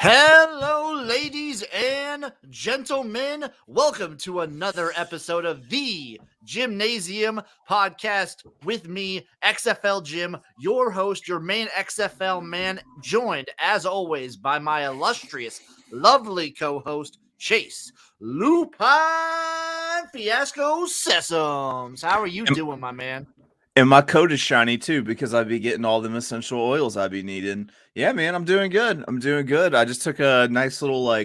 Hello, ladies and gentlemen. Welcome to another episode of the Jimnasium podcast with me, XFL Jim, your host, your main XFL man, joined as always by my illustrious, lovely co-host, Chase Lupine Fiasco Sessoms. How are you doing, my man? And my coat is shiny too because I'd be getting all them essential oils I'd be needing. Yeah, man, I'm doing good. I just took a nice little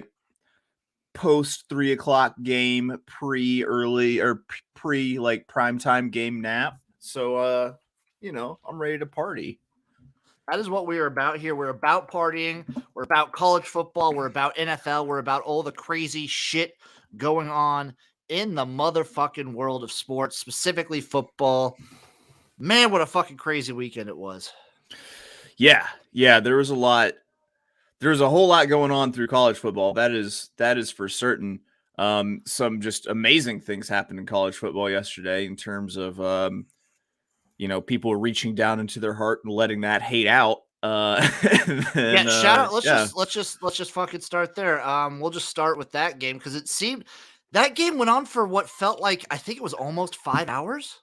post 3 o'clock game pre primetime game nap. So I'm ready to party. That is what we are about here. We're about partying. We're about college football. We're about NFL. We're about all the crazy shit going on in the motherfucking world of sports, specifically football. Man, what a fucking crazy weekend it was. Yeah, there was a lot. There was a whole lot going on through college football. That is for certain. Some just amazing things happened in college football yesterday in terms of people reaching down into their heart and letting that hate out. Shout out. Let's just fucking start there. We'll just start with that game because it seemed that game went on for what felt like I think it was almost 5 hours.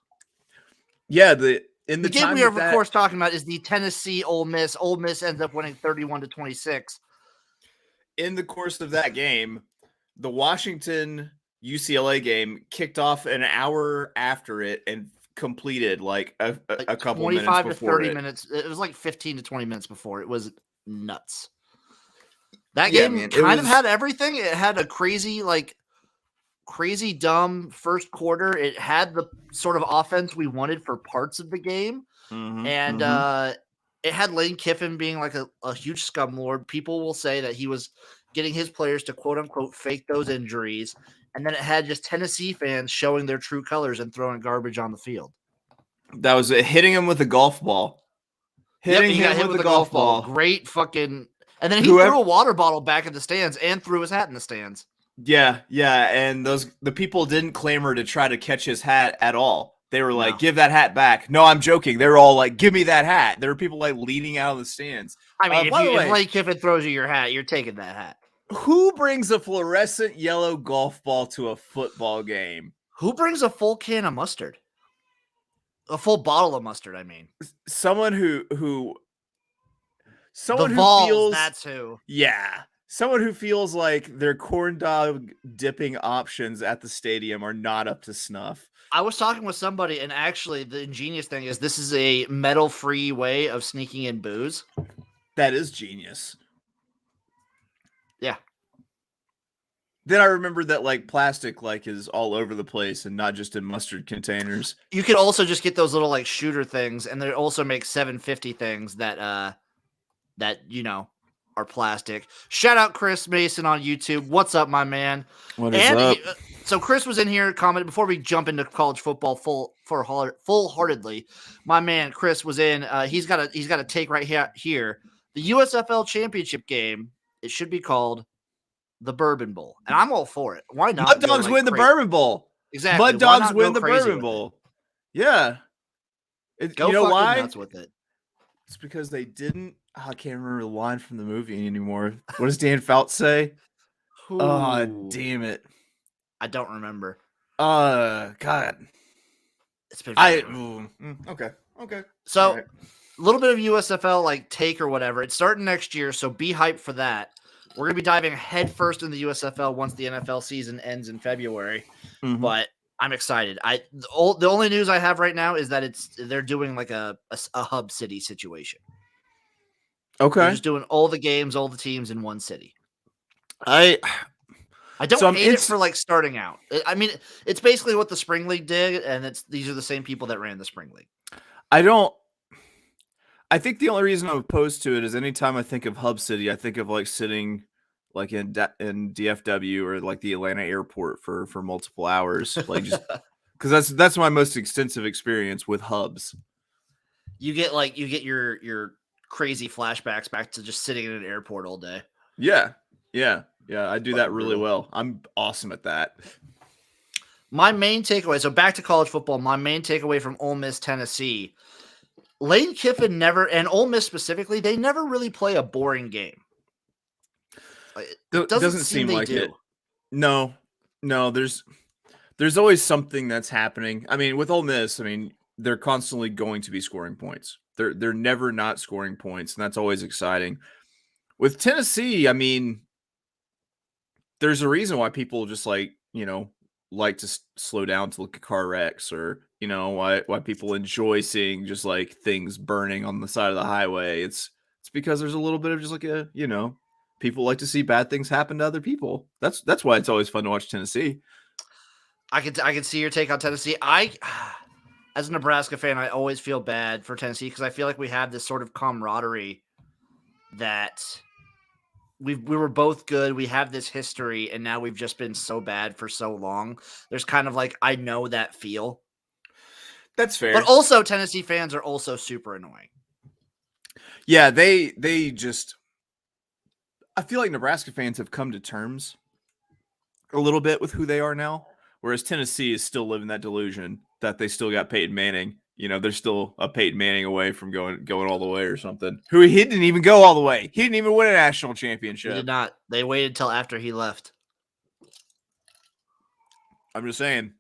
Yeah, the game we are of course talking about is the Tennessee Ole Miss. Ole Miss ends up winning 31-26. In the course of that game, the Washington UCLA game kicked off an hour after it and completed like a couple 25 minutes to 30 minutes. It was like 15 to 20 minutes before. It was nuts. That game had everything. It had a crazy dumb first quarter. It had the sort of offense we wanted for parts of the game. It had Lane Kiffin being like a huge scumlord. People will say that he was getting his players to quote unquote fake those injuries. And then it had just Tennessee fans showing their true colors and throwing garbage on the field. That was it, hitting him with a golf ball. He got hit with a golf ball. Great fucking. And then he threw a water bottle back in the stands and threw his hat in the stands. Yeah, and the people didn't clamor to try to catch his hat at all. They were like, "Give that hat back." No, I'm joking. They were all like, "Give me that hat." There were people like leaning out of the stands. I mean, if Lane Kiffin throws you your hat, you're taking that hat. Who brings a fluorescent yellow golf ball to a football game? Who brings a full can of mustard? A full bottle of mustard, I mean. Someone who feels that's who. Yeah. Someone who feels like their corn dog dipping options at the stadium are not up to snuff. I was talking with somebody, and actually the ingenious thing is this is a metal-free way of sneaking in booze. That is genius. Yeah. Then I remembered that plastic is all over the place and not just in mustard containers. You could also just get those little shooter things, and they also make 750 things that are plastic. Shout out Chris Mason on YouTube. What's up, my man? What is up? So Chris was in here commenting before we jump into college football full-heartedly. My man Chris was in. He's got a take right here. The USFL championship game. It should be called the Bourbon Bowl, and I'm all for it. Why not? Mud Dogs win the Bourbon Bowl. Exactly. Mud Dogs win the Bourbon Bowl. Yeah. You know why? Nuts with it. It's because they didn't. I can't remember the line from the movie anymore. What does Dan Fouts say? Oh, damn it. I don't remember. God. It's been okay. So, a little bit of USFL take or whatever. It's starting next year, so be hyped for that. We're going to be diving headfirst into the USFL once the NFL season ends in February. But I'm excited. The only news I have right now is that they're doing a hub city situation. Okay. They're just doing all the games, all the teams in one city. I don't hate it for starting out. I mean, it's basically what the Spring League did, and these are the same people that ran the Spring League. I think the only reason I'm opposed to it is anytime I think of hub city, I think of sitting in DFW or the Atlanta airport for multiple hours, just because that's my most extensive experience with hubs. You get your crazy flashbacks back to just sitting in an airport all day. Yeah. I do that really well. I'm awesome at that. My main takeaway. So back to college football. My main takeaway from Ole Miss, Tennessee. Lane Kiffin and Ole Miss specifically, they never really play a boring game. It doesn't seem like they do. it. No, there's always something that's happening. I mean, with Ole Miss, I mean, they're constantly going to be scoring points. They're never not scoring points, and that's always exciting. With Tennessee, I mean, there's a reason why people just like to slow down to look at car wrecks, or why people enjoy seeing just like things burning on the side of the highway. It's because there's a little bit of just like people like to see bad things happen to other people. That's why it's always fun to watch Tennessee. I can see your take on Tennessee. As a Nebraska fan, I always feel bad for Tennessee because I feel like we have this sort of camaraderie that we were both good. We have this history, and now we've just been so bad for so long. There's kind of like, I know that feel. That's fair. But also, Tennessee fans are also super annoying. Yeah, they just. I feel like Nebraska fans have come to terms a little bit with who they are now, whereas Tennessee is still living that delusion that they still got Peyton Manning. They're still a Peyton Manning away from going all the way or something. He didn't even go all the way. He didn't even win a national championship. He did not. They waited till after he left. I'm just saying.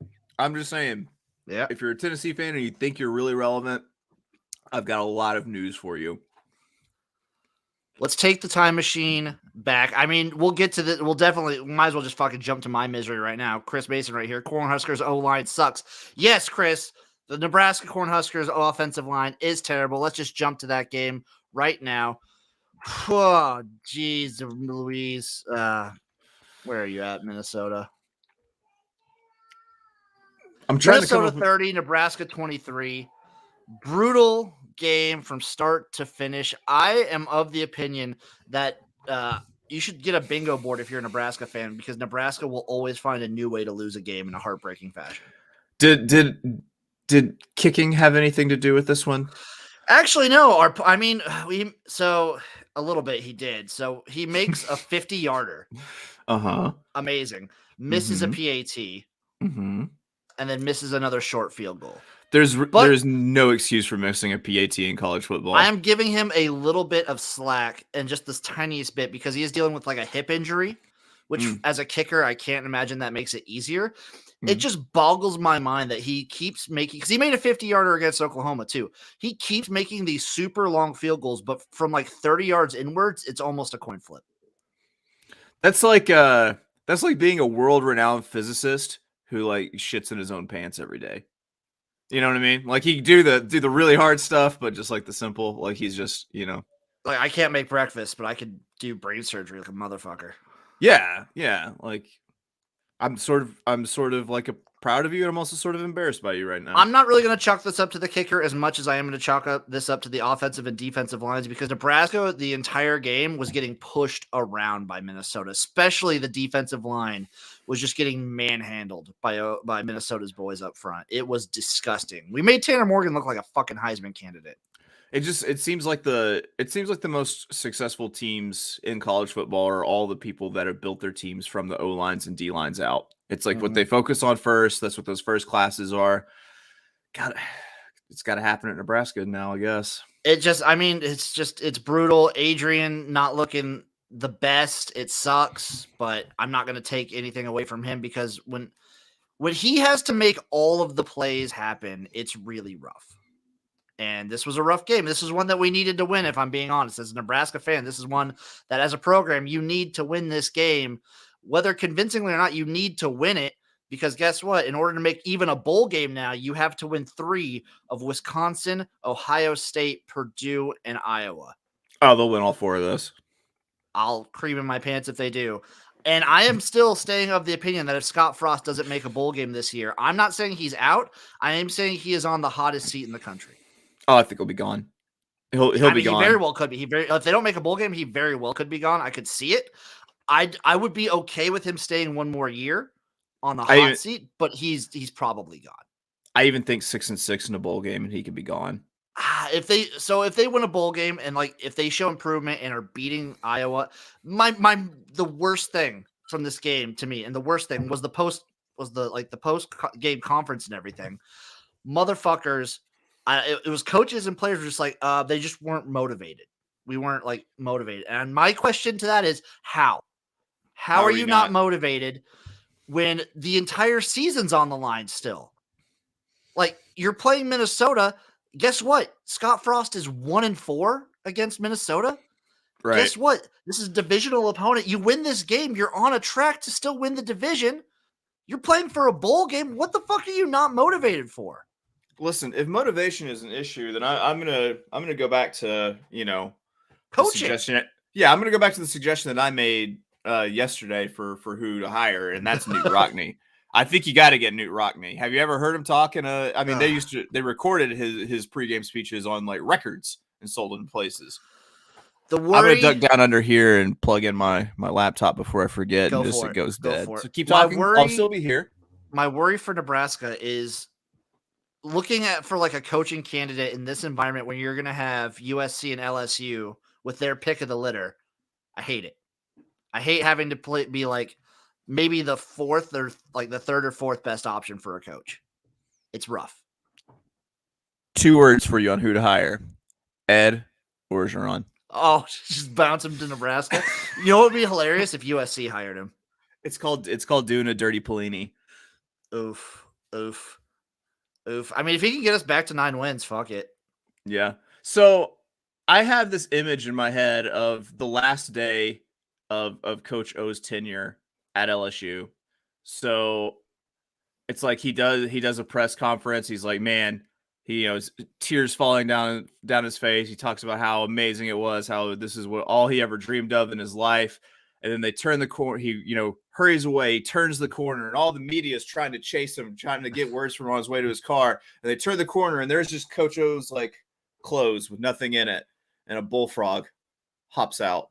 Yeah. If you're a Tennessee fan and you think you're really relevant, I've got a lot of news for you. Let's take the time machine back. I mean, we'll get to the. Might as well just fucking jump to my misery right now. Chris Mason right here. Cornhuskers O-line sucks. Yes, Chris. The Nebraska Cornhuskers offensive line is terrible. Let's just jump to that game right now. Oh, jeez, Louise. Where are you at, Minnesota? I'm trying Minnesota to 30, Nebraska 23. Brutal game from start to finish. I am of the opinion that you should get a bingo board if you're a Nebraska fan, because Nebraska will always find a new way to lose a game in a heartbreaking fashion. Did kicking have anything to do with this one? Actually, no. A little bit he did. So he makes a 50-yarder. Amazing. Misses a PAT. And then misses another short field goal. There's no excuse for missing a PAT in college football. I am giving him a little bit of slack, and just this tiniest bit, because he is dealing with like a hip injury, which as a kicker, I can't imagine that makes it easier. It just boggles my mind that he keeps making, because he made a 50-yarder against Oklahoma too. He keeps making these super long field goals, but from like 30 yards inwards, it's almost a coin flip. That's like being a world-renowned physicist who like shits in his own pants every day. You know what I mean? Like he do the really hard stuff, but just like the simple, like he's just, like, I can't make breakfast, but I could do brain surgery like a motherfucker. Yeah. Like I'm sort of like proud of you, and I'm also sort of embarrassed by you right now. I'm not really going to chalk this up to the kicker as much as I am going to chalk this up to the offensive and defensive lines, because Nebraska, the entire game, was getting pushed around by Minnesota, especially the defensive line was just getting manhandled by Minnesota's boys up front. It was disgusting. We made Tanner Morgan look like a fucking Heisman candidate. It seems like the most successful teams in college football are all the people that have built their teams from the O-lines and D-lines out. It's like what they focus on first. That's what those first classes are. It's got to happen at Nebraska now, I guess. It's brutal. Adrian not looking the best. It sucks, but I'm not going to take anything away from him, because when he has to make all of the plays happen, it's really rough. And this was a rough game. This is one that we needed to win, if I'm being honest. As a Nebraska fan, this is one that as a program, you need to win this game. Whether convincingly or not, you need to win it, because guess what? In order to make even a bowl game now, you have to win 3 of Wisconsin, Ohio State, Purdue, and Iowa. Oh, they'll win all 4 of those. I'll cream in my pants if they do. And I am still staying of the opinion that if Scott Frost doesn't make a bowl game this year, I'm not saying he's out. I am saying he is on the hottest seat in the country. Oh, I think he'll be gone. He'll be gone. He very well could be. If they don't make a bowl game, he very well could be gone. I could see it. I would be okay with him staying one more year on the hot seat, but he's probably gone. I even think 6-6 in a bowl game, and he could be gone. If they win a bowl game, and like if they show improvement and are beating Iowa, the worst thing from this game to me, and the worst thing was the post game conference and everything. Motherfuckers. It was coaches and players were just like, they just weren't motivated. We weren't like motivated. And my question to that is how? How are you not motivated when the entire season's on the line still? Like, you're playing Minnesota. Guess what? Scott Frost is 1-4 against Minnesota. Right. Guess what? This is a divisional opponent. You win this game, you're on a track to still win the division. You're playing for a bowl game. What the fuck are you not motivated for? Listen, if motivation is an issue, then I'm gonna go back to Coaching. I'm gonna go back to the suggestion that I made yesterday for who to hire, and that's Newt Rockne. I think you got to get Newt Rockne. Have you ever heard him talk? They recorded his pregame speeches on like records and sold them places. I'm gonna duck down under here and plug in my laptop before I forget, and it goes dead. So keep talking. I'll still be here. My worry for Nebraska is looking for like a coaching candidate in this environment when you're gonna have USC and LSU with their pick of the litter. I hate it. I hate having to be like maybe the fourth or like the third or fourth best option for a coach. It's rough. 2 words for you on who to hire: Ed Orgeron. Oh, just bounce him to Nebraska. You know what would be hilarious if USC hired him? It's called doing a dirty Pelini. Oof. I mean, if he can get us back to 9 wins, fuck it. Yeah. So I have this image in my head of the last day of Coach O's tenure at LSU. So it's like he does a press conference. He's like, man, tears falling down his face. He talks about how amazing it was, how this is what all he ever dreamed of in his life. And then they turn the corner. He, hurries away, turns the corner, and all the media is trying to chase him, trying to get words from him on his way to his car. And they turn the corner, and there's just Coach O's like clothes with nothing in it, and a bullfrog hops out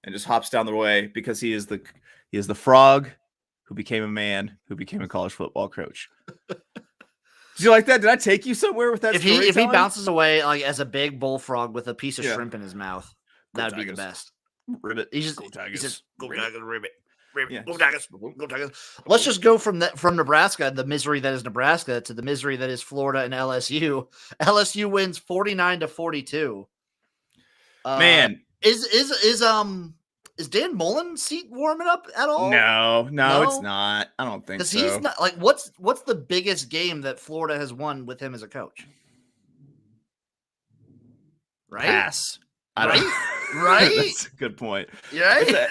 and just hops down the way because he is the frog who became a man, who became a college football coach. Did you like that? Did I take you somewhere with that? If he bounces away like as a big bullfrog with a piece of shrimp in his mouth, that'd be the best. Ribbit. He just go Tigers, ribbit. Yeah. Go Tigers. Let's just go from Nebraska, the misery that is Nebraska, to the misery that is Florida and LSU. LSU wins 49-42. Man, is Dan Mullen's seat warming up at all? No, it's not. I don't think so. Because he's not like what's the biggest game that Florida has won with him as a coach? Right? Pass. Right? That's a good point. Right?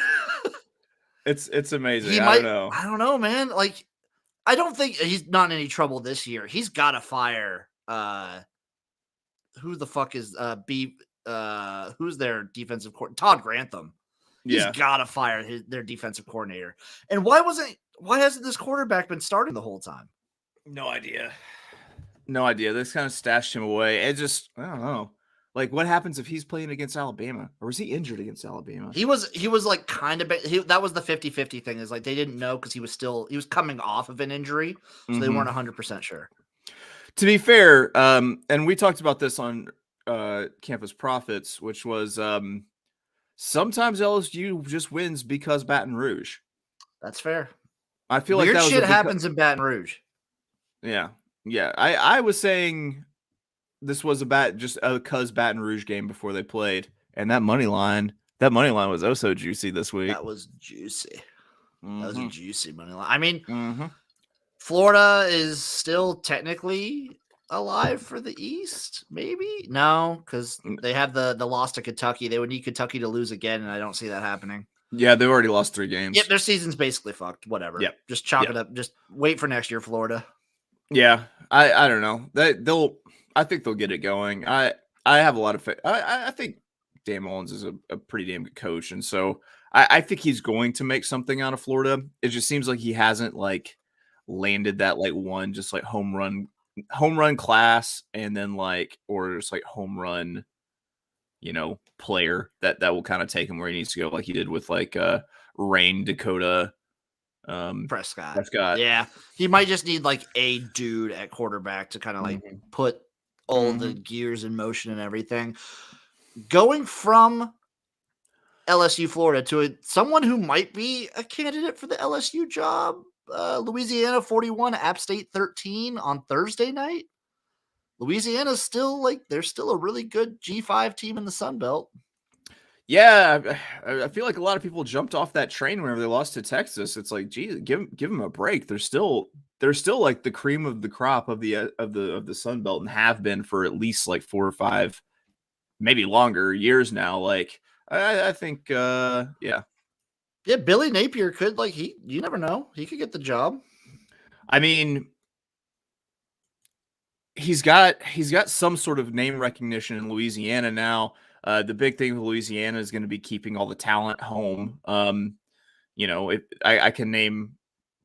It's amazing. I don't know. I don't know, man. Like, I don't think he's not in any trouble this year. He's got to fire. Who the fuck is who's their defensive coordinator? Todd Grantham. He's got to fire their defensive coordinator. And why hasn't this quarterback been starting the whole time? No idea. They just kind of stashed him away. I don't know. Like, what happens if he's playing against Alabama? Or was he injured against Alabama? He was like kind of that was the 50-50 thing, is like they didn't know because he was coming off of an injury, so they weren't 100% sure. To be fair, and we talked about this on Campus Profits, which was sometimes LSU just wins because Baton Rouge. That's fair. I feel weird like that shit happens in Baton Rouge. Yeah. I was saying this was just a cuz Baton Rouge game before they played, and that money line was oh so juicy this week. That was juicy. That was a juicy money line. I mean, Florida is still technically alive for the East, maybe? No, because they have the loss to Kentucky. They would need Kentucky to lose again, and I don't see that happening. Yeah, they've already lost 3 games. Yep, their season's basically fucked. Whatever. Yep. Just chalk it up. Just wait for next year, Florida. Yeah, I don't know. I think they'll get it going. I have a lot of faith. I think Dan Mullins is a pretty damn good coach, and so I think he's going to make something out of Florida. It just seems like he hasn't like landed that like one just like home run class, and then like or just like home run, player that will kind of take him where he needs to go, like he did with like Rain Dakota. Prescott. Yeah, he might just need like a dude at quarterback to kind of like put all the gears in motion and everything. Going from LSU Florida to someone who might be a candidate for the LSU job, Louisiana 41, App State 13 on Thursday night. Louisiana's still they're still a really good G5 team in the Sun Belt. Yeah, I feel like a lot of people jumped off that train whenever they lost to Texas. It's like, geez, give them a break. They're still like the cream of the crop of the Sun Belt and have been for at least like 4 or 5, maybe longer years now. Like I think, yeah. Yeah, Billy Napier could you never know. He could get the job. I mean, he's got some sort of name recognition in Louisiana now. The big thing with Louisiana is going to be keeping all the talent home. I can name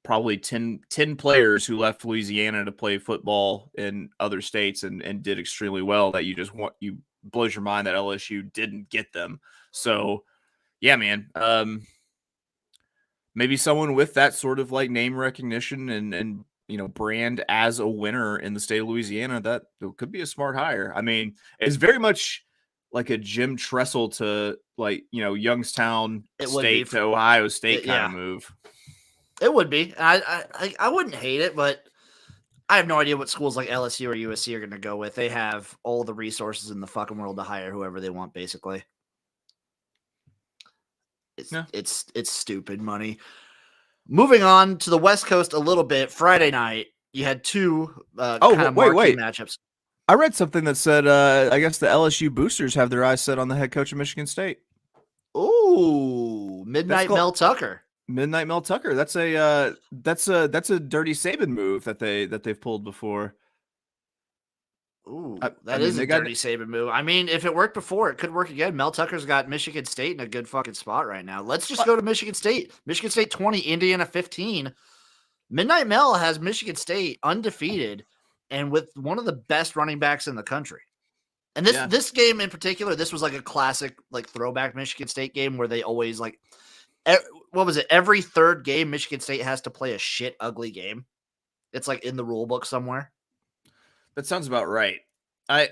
probably 10 players who left Louisiana to play football in other states and did extremely well that you blows your mind that LSU didn't get them. So yeah, man. Maybe someone with that sort of like name recognition and brand as a winner in the state of Louisiana, that could be a smart hire. I mean, it's very much like a Jim Tressel to Youngstown State to Ohio State kind of move. It would be. I wouldn't hate it, but I have no idea what schools like LSU or USC are going to go with. They have all the resources in the fucking world to hire whoever they want, basically. It's stupid money. Moving on to the West Coast a little bit, Friday night, you had two marquee matchups. I read something that said, I guess the LSU boosters have their eyes set on the head coach of Michigan State. Ooh, Midnight Mel Tucker. Midnight Mel Tucker. That's a dirty Saban move that they've pulled before. Ooh, that is a dirty Saban move. I mean, if it worked before, it could work again. Mel Tucker's got Michigan State in a good fucking spot right now. Let's just go to Michigan State. Michigan State 20, Indiana 15. Midnight Mel has Michigan State undefeated and with one of the best running backs in the country. And this game in particular, this was like a classic like throwback Michigan State game where they always what was it? Every third game, Michigan State has to play a shit ugly game. It's like in the rule book somewhere. That sounds about right. I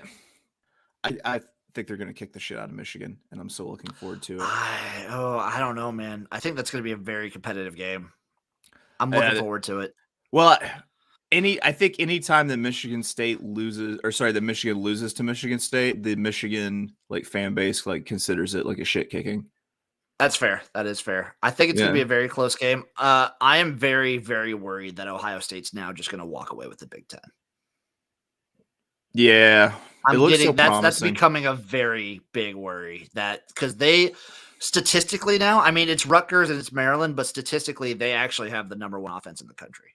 think they're going to kick the shit out of Michigan, and I'm so looking forward to it. I don't know, man. I think that's going to be a very competitive game. I'm looking forward to it. Well, I think any time that Michigan loses to Michigan State, the Michigan fan base considers it like a shit kicking. That's fair. That is fair. I think it's going to be a very close game. I am very, very worried that Ohio State's now just going to walk away with the Big Ten. Yeah, that's becoming a very big worry because they statistically now, I mean, it's Rutgers and it's Maryland, but statistically they actually have the number one offense in the country.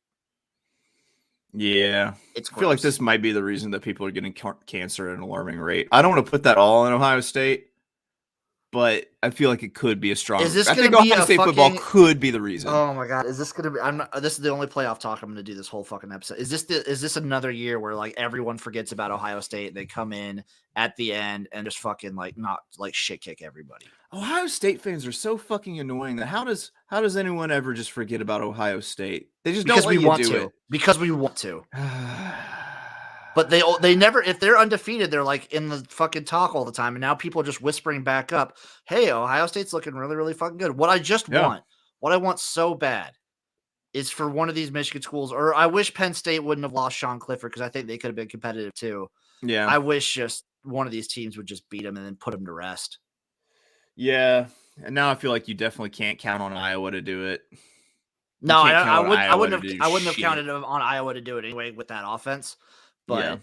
Yeah, I feel like this might be the reason that people are getting cancer at an alarming rate. I don't want to put that all in Ohio State, but I feel like it could be a strong. I think Ohio State football could be the reason. Oh my god, is this going to be? This is the only playoff talk I'm going to do this whole fucking episode. Is this another year where everyone forgets about Ohio State? They come in at the end and just fucking not shit kick everybody. Ohio State fans are so fucking annoying that how does anyone ever just forget about Ohio State? They just don't let you do it because we want to. But they never, if they're undefeated, they're in the fucking talk all the time. And now people are just whispering back up, hey, Ohio State's looking really, really fucking good. What I want so bad is for one of these Michigan schools, or I wish Penn State wouldn't have lost Sean Clifford because I think they could have been competitive too. Yeah. I wish just one of these teams would just beat them and then put them to rest. Yeah. And now I feel like you definitely can't count on Iowa to do it. No, I wouldn't have counted on Iowa to do it anyway with that offense. But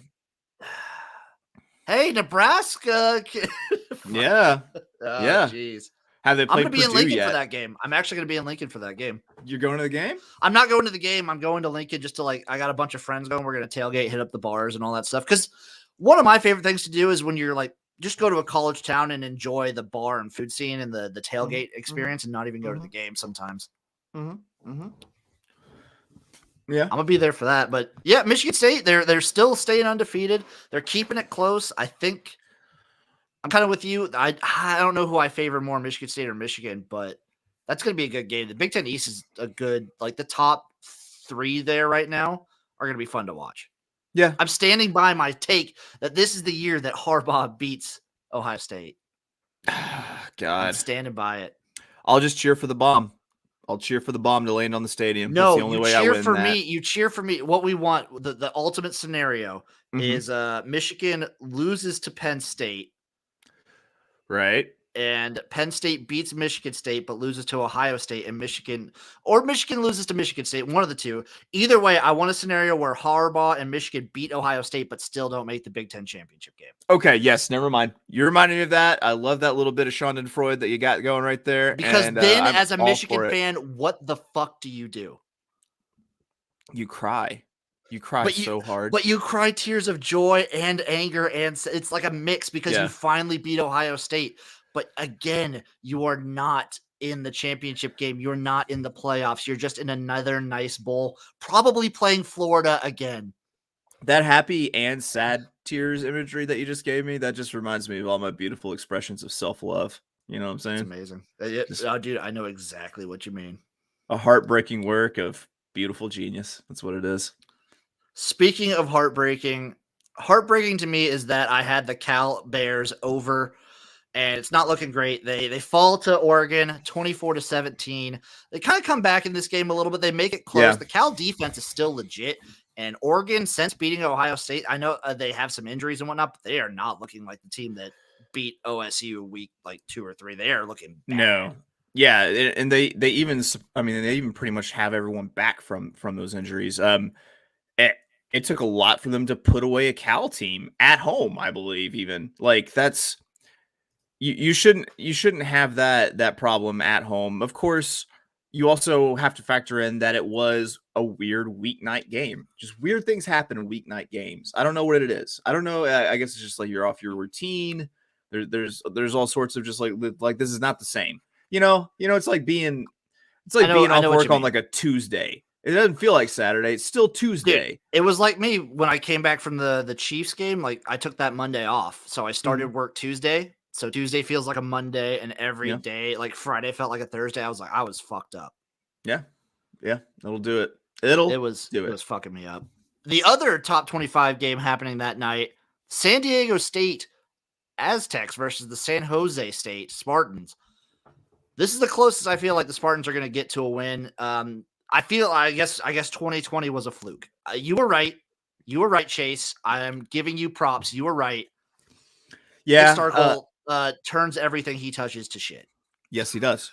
hey, Nebraska. Yeah. Jeez. Have they played I'm going to be in Lincoln for that game. I'm actually going to be in Lincoln for that game. You're going to the game? I'm not going to the game. I'm going to Lincoln just to I got a bunch of friends going. We're going to tailgate, hit up the bars and all that stuff. Because one of my favorite things to do is when you're just go to a college town and enjoy the bar and food scene and the tailgate experience and not even go to the game sometimes. Mm-hmm. Mm-hmm. Yeah, I'm gonna be there for that. But yeah, Michigan State, they're still staying undefeated. They're keeping it close. I think I'm kind of with you. I don't know who I favor more, Michigan State or Michigan, but that's gonna be a good game. The Big Ten East is a good, the top 3 there right now are gonna be fun to watch. Yeah, I'm standing by my take that this is the year that Harbaugh beats Ohio State. God, I'm standing by it. I'll just cheer for the bomb. I'll cheer for the bomb to land on the stadium. No, that's the only way I win You cheer for me. What we want, the ultimate scenario is Michigan loses to Penn State. Right. and Penn State beats Michigan State but loses to Ohio State, and Michigan loses to Michigan State, one of the two. Either way, I want a scenario where Harbaugh and Michigan beat Ohio State but still don't make the Big Ten championship game. Okay, yes, never mind. You reminded me of that. I love that little bit of Schadenfreude that you got going right there. Because and, then, I'm as a all Michigan for it. fan, what the fuck do you do? You cry. You cry so hard. But you cry tears of joy and anger, and it's like a mix because you finally beat Ohio State. But again, you are not in the championship game. You're not in the playoffs. You're just in another nice bowl, probably playing Florida again. That happy and sad tears imagery that you just gave me, that just reminds me of all my beautiful expressions of self-love. You know what I'm saying? It's amazing. Dude, I know exactly what you mean. A heartbreaking work of beautiful genius. That's what it is. Speaking of heartbreaking to me is that I had the Cal Bears over, and it's not looking great. They fall to Oregon 24-17. They kind of come back in this game a little bit. They make it close. Yeah. The Cal defense is still legit, and Oregon, since beating Ohio State, I know they have some injuries and whatnot, but they are not looking like the team that beat OSU week like 2 or 3. They are looking bad. No. Yeah, and they even pretty much have everyone back from those injuries. It took a lot for them to put away a Cal team at home, I believe. Even like that's you shouldn't have that problem at home. Of course, you also have to factor in that it was a weird weeknight game. Just weird things happen in weeknight games. I don't know what it is. I don't know. I guess it's just like you're off your routine. There's all sorts of just like this is not the same. You know, it's like being off work on like a Tuesday. It doesn't feel like Saturday. It's still Tuesday. Dude, it was like me when I came back from the Chiefs game. Like I took that Monday off. So I started work Tuesday. So Tuesday feels like a Monday, and every day, like Friday felt like a Thursday. I was fucked up. Yeah. Yeah. It'll do it. It was fucking me up. The other top 25 game happening that night, San Diego State Aztecs versus the San Jose State Spartans. This is the closest I feel like the Spartans are going to get to a win. I guess 2020 was a fluke. You were right. Chase. I'm giving you props. You were right. Yeah. Nick Starkel turns everything he touches to shit. Yes, he does.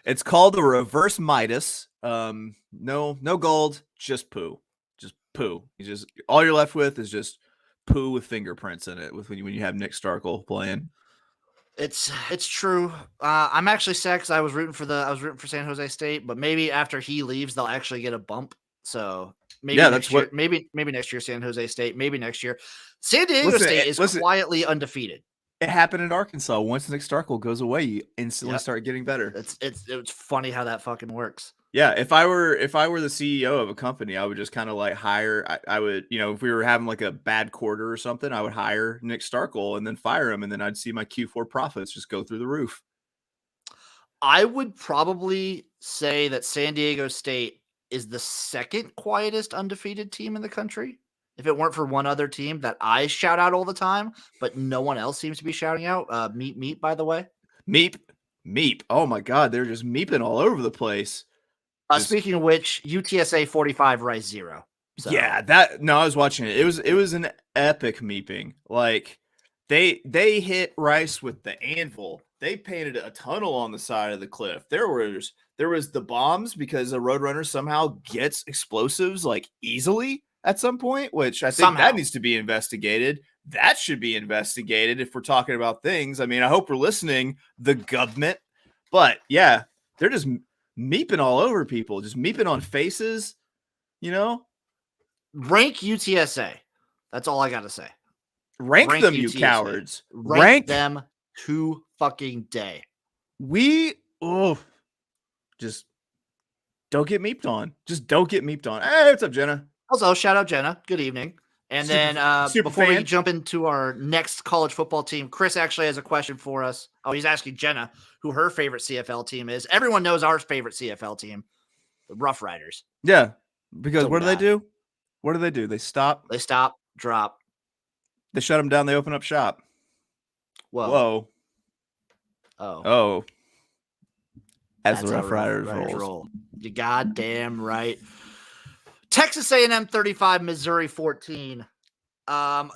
It's called the reverse Midas. No gold, just poo. Just poo. All you're left with is just poo with fingerprints in it when you have Nick Starkel playing. It's true. I'm actually sad because I was rooting for San Jose State, but maybe after he leaves, they'll actually get a bump. So maybe maybe next year San Jose State. Maybe next year San Diego State is quietly undefeated. It happened in Arkansas. Once Nick Starkel goes away, you instantly start getting better. It's funny how that fucking works. Yeah, if I were the CEO of a company, I would just kind of like hire. I would, if we were having like a bad quarter or something, I would hire Nick Starkel and then fire him, and then I'd see my Q4 profits just go through the roof. I would probably say that San Diego State is the second quietest undefeated team in the country. If it weren't for one other team that I shout out all the time, but no one else seems to be shouting out. Meep, by the way. Meep. Oh my God, they're just meeping all over the place. Speaking of which, UTSA 45, Rice 0. So. Yeah, I was watching it. It was an epic meeping. Like they hit Rice with the anvil. They painted a tunnel on the side of the cliff. There was the bombs because a Roadrunner somehow gets explosives like easily at some point, which I think that needs to be investigated. That should be investigated if we're talking about things. I mean, I hope we're listening, the government. But yeah, they're just meeping all over people, just meeping on faces, Rank UTSA. That's all I got to say. Rank them, UTSA. You cowards. Rank them to fucking day. Just don't get meeped on. Just don't get meeped on. Hey, what's up, Jenna? Also, shout out Jenna. Good evening. And then before we jump into our next college football team, Chris actually has a question for us. Oh, he's asking Jenna who her favorite CFL team is. Everyone knows our favorite CFL team, the Rough Riders. Yeah, because what do they do? What do? They stop. They stop, drop. They shut them down. They open up shop. Whoa. Oh. As the Rough Riders roll. You goddamn right. Texas A&M 35, Missouri 14.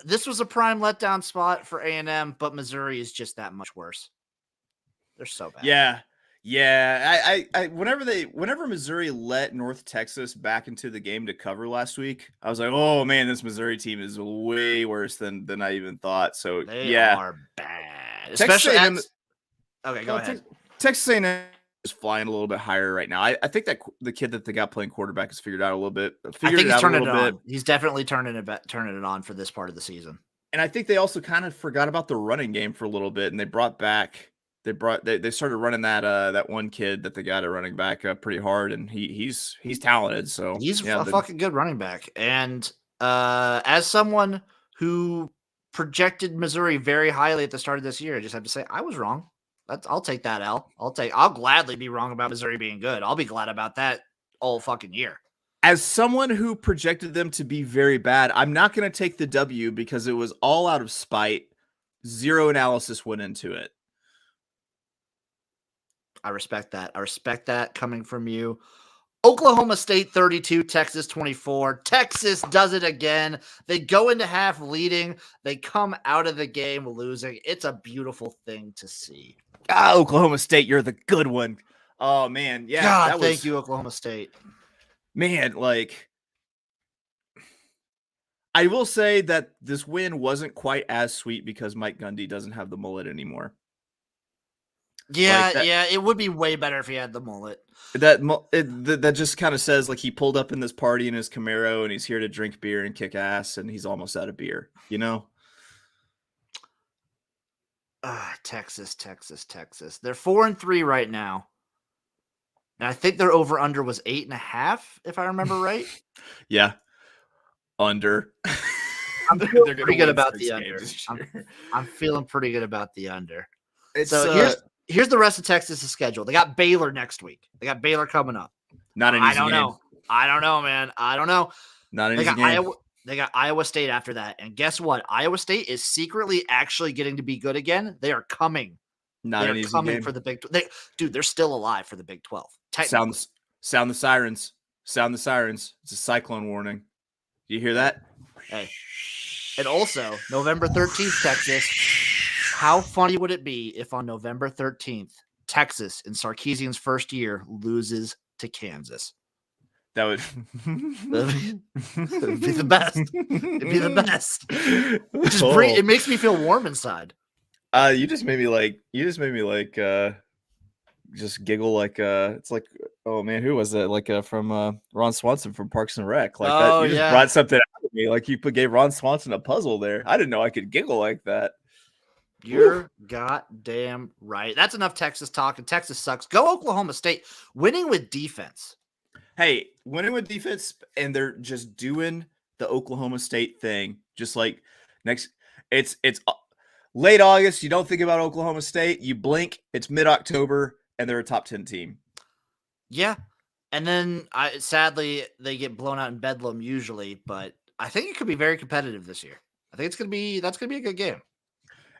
This was a prime letdown spot for A&M, but Missouri is just that much worse. They're so bad. Yeah. Whenever Missouri let North Texas back into the game to cover last week, I was like, oh man, this Missouri team is way worse than I even thought. So They are bad. Texas Especially A&M, okay, go ahead. Texas A&M is flying a little bit higher right now. I think that the kid that they got playing quarterback has figured out a little bit. I think he's turning it on. He's definitely turning it on for this part of the season. And I think they also kind of forgot about the running game for a little bit, and they started running that one kid that they got at running back pretty hard, and he's talented. So he's a fucking good running back. And as someone who projected Missouri very highly at the start of this year, I just have to say I was wrong. I'll take that L. I'll gladly be wrong about Missouri being good. I'll be glad about that all fucking year. As someone who projected them to be very bad, I'm not going to take the W because it was all out of spite. Zero analysis went into it. I respect that. I respect that coming from you. Oklahoma State 32, Texas 24. Texas does it again. They go into half leading. They come out of the game losing. It's a beautiful thing to see. Oklahoma State, you're the good one. Oh, man. Yeah. God, thank you, Oklahoma State. Man, like, I will say that this win wasn't quite as sweet because Mike Gundy doesn't have the mullet anymore. Yeah, it would be way better if he had the mullet. That just kind of says like he pulled up in this party in his Camaro and he's here to drink beer and kick ass and he's almost out of beer, you know? Texas. They're 4-3 right now. And I think their over-under was 8.5, if I remember right. Yeah. Under. I'm feeling pretty good about the under. I'm feeling pretty good about the under. Here's the rest of Texas' schedule. They got Baylor next week. They got Baylor coming up. Not an easy game. I don't know, man. I don't know. Not an easy game. They got Iowa State after that. And guess what? Iowa State is secretly actually getting to be good again. They are coming. Not an easy game. For the Big 12. Dude, they're still alive for the Big 12. Sound the sirens. Sound the sirens. It's a cyclone warning. Do you hear that? Hey. And also, November 13th, Texas. How funny would it be if on November 13th, Texas, in Sarkisian's first year, loses to Kansas? That would It'd be the best. It'd be the best. It makes me feel warm inside. You just made me just giggle like it's like, oh man, who was that? Like from Ron Swanson from Parks and Rec. Like that you just brought something out of me. Like you gave Ron Swanson a puzzle there. I didn't know I could giggle like that. You're goddamn right. That's enough Texas talk, and Texas sucks. Go Oklahoma State. Winning with defense. Hey, winning with defense, and they're just doing the Oklahoma State thing. Just like it's late August. You don't think about Oklahoma State. You blink. It's mid-October, and they're a top 10 team. Yeah. And then sadly, they get blown out in Bedlam usually, but I think it could be very competitive this year. I think that's going to be a good game.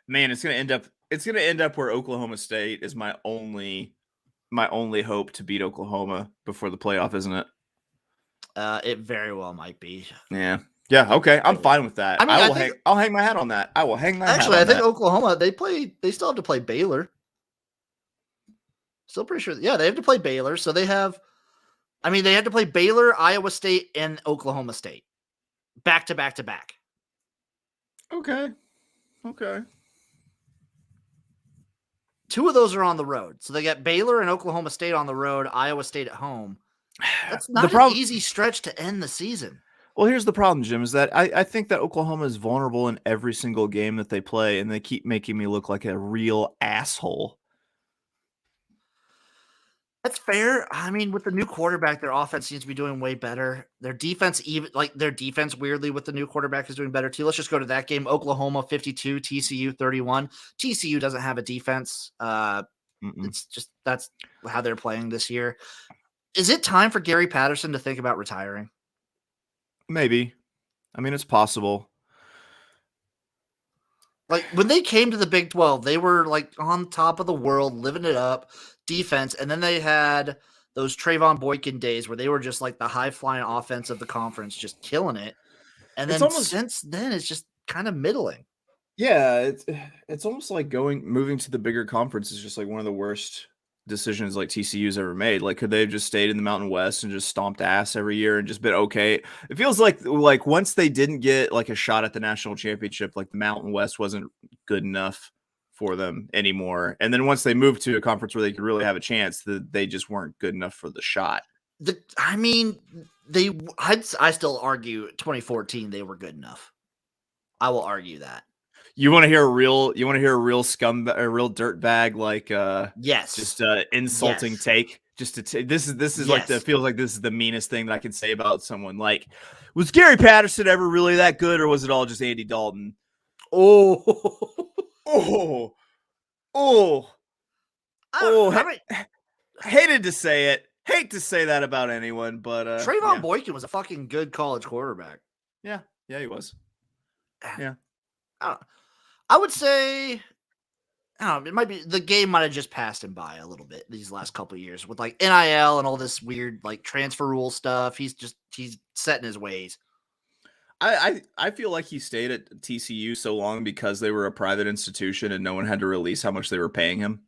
Man, it's going to end up where Oklahoma State is my only hope to beat Oklahoma before the playoff, isn't it? It very well might be. Yeah. Yeah. Okay. I'm fine with that. I mean, I'll hang my hat on that. I will hang my hat on that. Actually, I think Oklahoma, they still have to play Baylor. Still pretty sure. Yeah, they have to play Baylor. So they have to play Baylor, Iowa State, and Oklahoma State. Back to back to back. Okay. Two of those are on the road. So they got Baylor and Oklahoma State on the road, Iowa State at home. That's not an easy stretch to end the season. Well, here's the problem, Jim, is that I think that Oklahoma is vulnerable in every single game that they play, and they keep making me look like a real asshole. That's fair. I mean, with the new quarterback, their offense seems to be doing way better. Their defense, weirdly, with the new quarterback is doing better too. Let's just go to that game. Oklahoma 52, TCU 31. TCU doesn't have a defense. It's just that's how they're playing this year. Is it time for Gary Patterson to think about retiring? Maybe. I mean, it's possible. Like when they came to the Big 12, they were like on top of the world, living it up. Defense, and then they had those Trayvon Boykin days where they were just like the high-flying offense of the conference, just killing it. And It's then almost since then, it's just kind of middling. Yeah, it's almost like moving to the bigger conference is just like one of the worst decisions like TCU's ever made. Like, could they have just stayed in the Mountain West and just stomped ass every year and just been okay? It feels like once they didn't get like a shot at the national championship, like the Mountain West wasn't good enough for them anymore. And then once they moved to a conference where they could really have a chance, they just weren't good enough for the shot. I still argue 2014 they were good enough. I will argue that. You want to hear a real scumbag, a real dirtbag, like yes, just insulting take. Just to this is like feels like this is the meanest thing that I can say about someone. Like, was Gary Patterson ever really that good, or was it all just Andy Dalton? Hated to say it. Hate to say that about anyone, but Trayvon Boykin was a fucking good college quarterback. Yeah, he was. Yeah. I would say, I don't know, it might be the game might have just passed him by a little bit these last couple of years with like NIL and all this weird like transfer rule stuff. He's set in his ways. I feel like he stayed at TCU so long because they were a private institution and no one had to release how much they were paying him.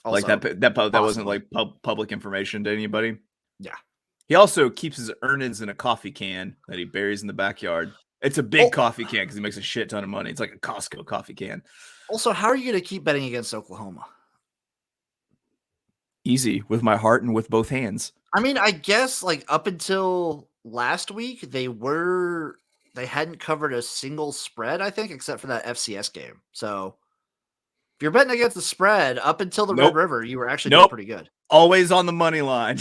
Also, like that wasn't like public information to anybody. Yeah. He also keeps his earnings in a coffee can that he buries in the backyard. It's a big coffee can because he makes a shit ton of money. It's like a Costco coffee can. Also, how are you going to keep betting against Oklahoma? Easy, with my heart and with both hands. I mean, I guess like up until last week, they hadn't covered a single spread, I think, except for that FCS game. So if you're betting against the spread up until the Red River, you were actually doing pretty good. Always on the money line.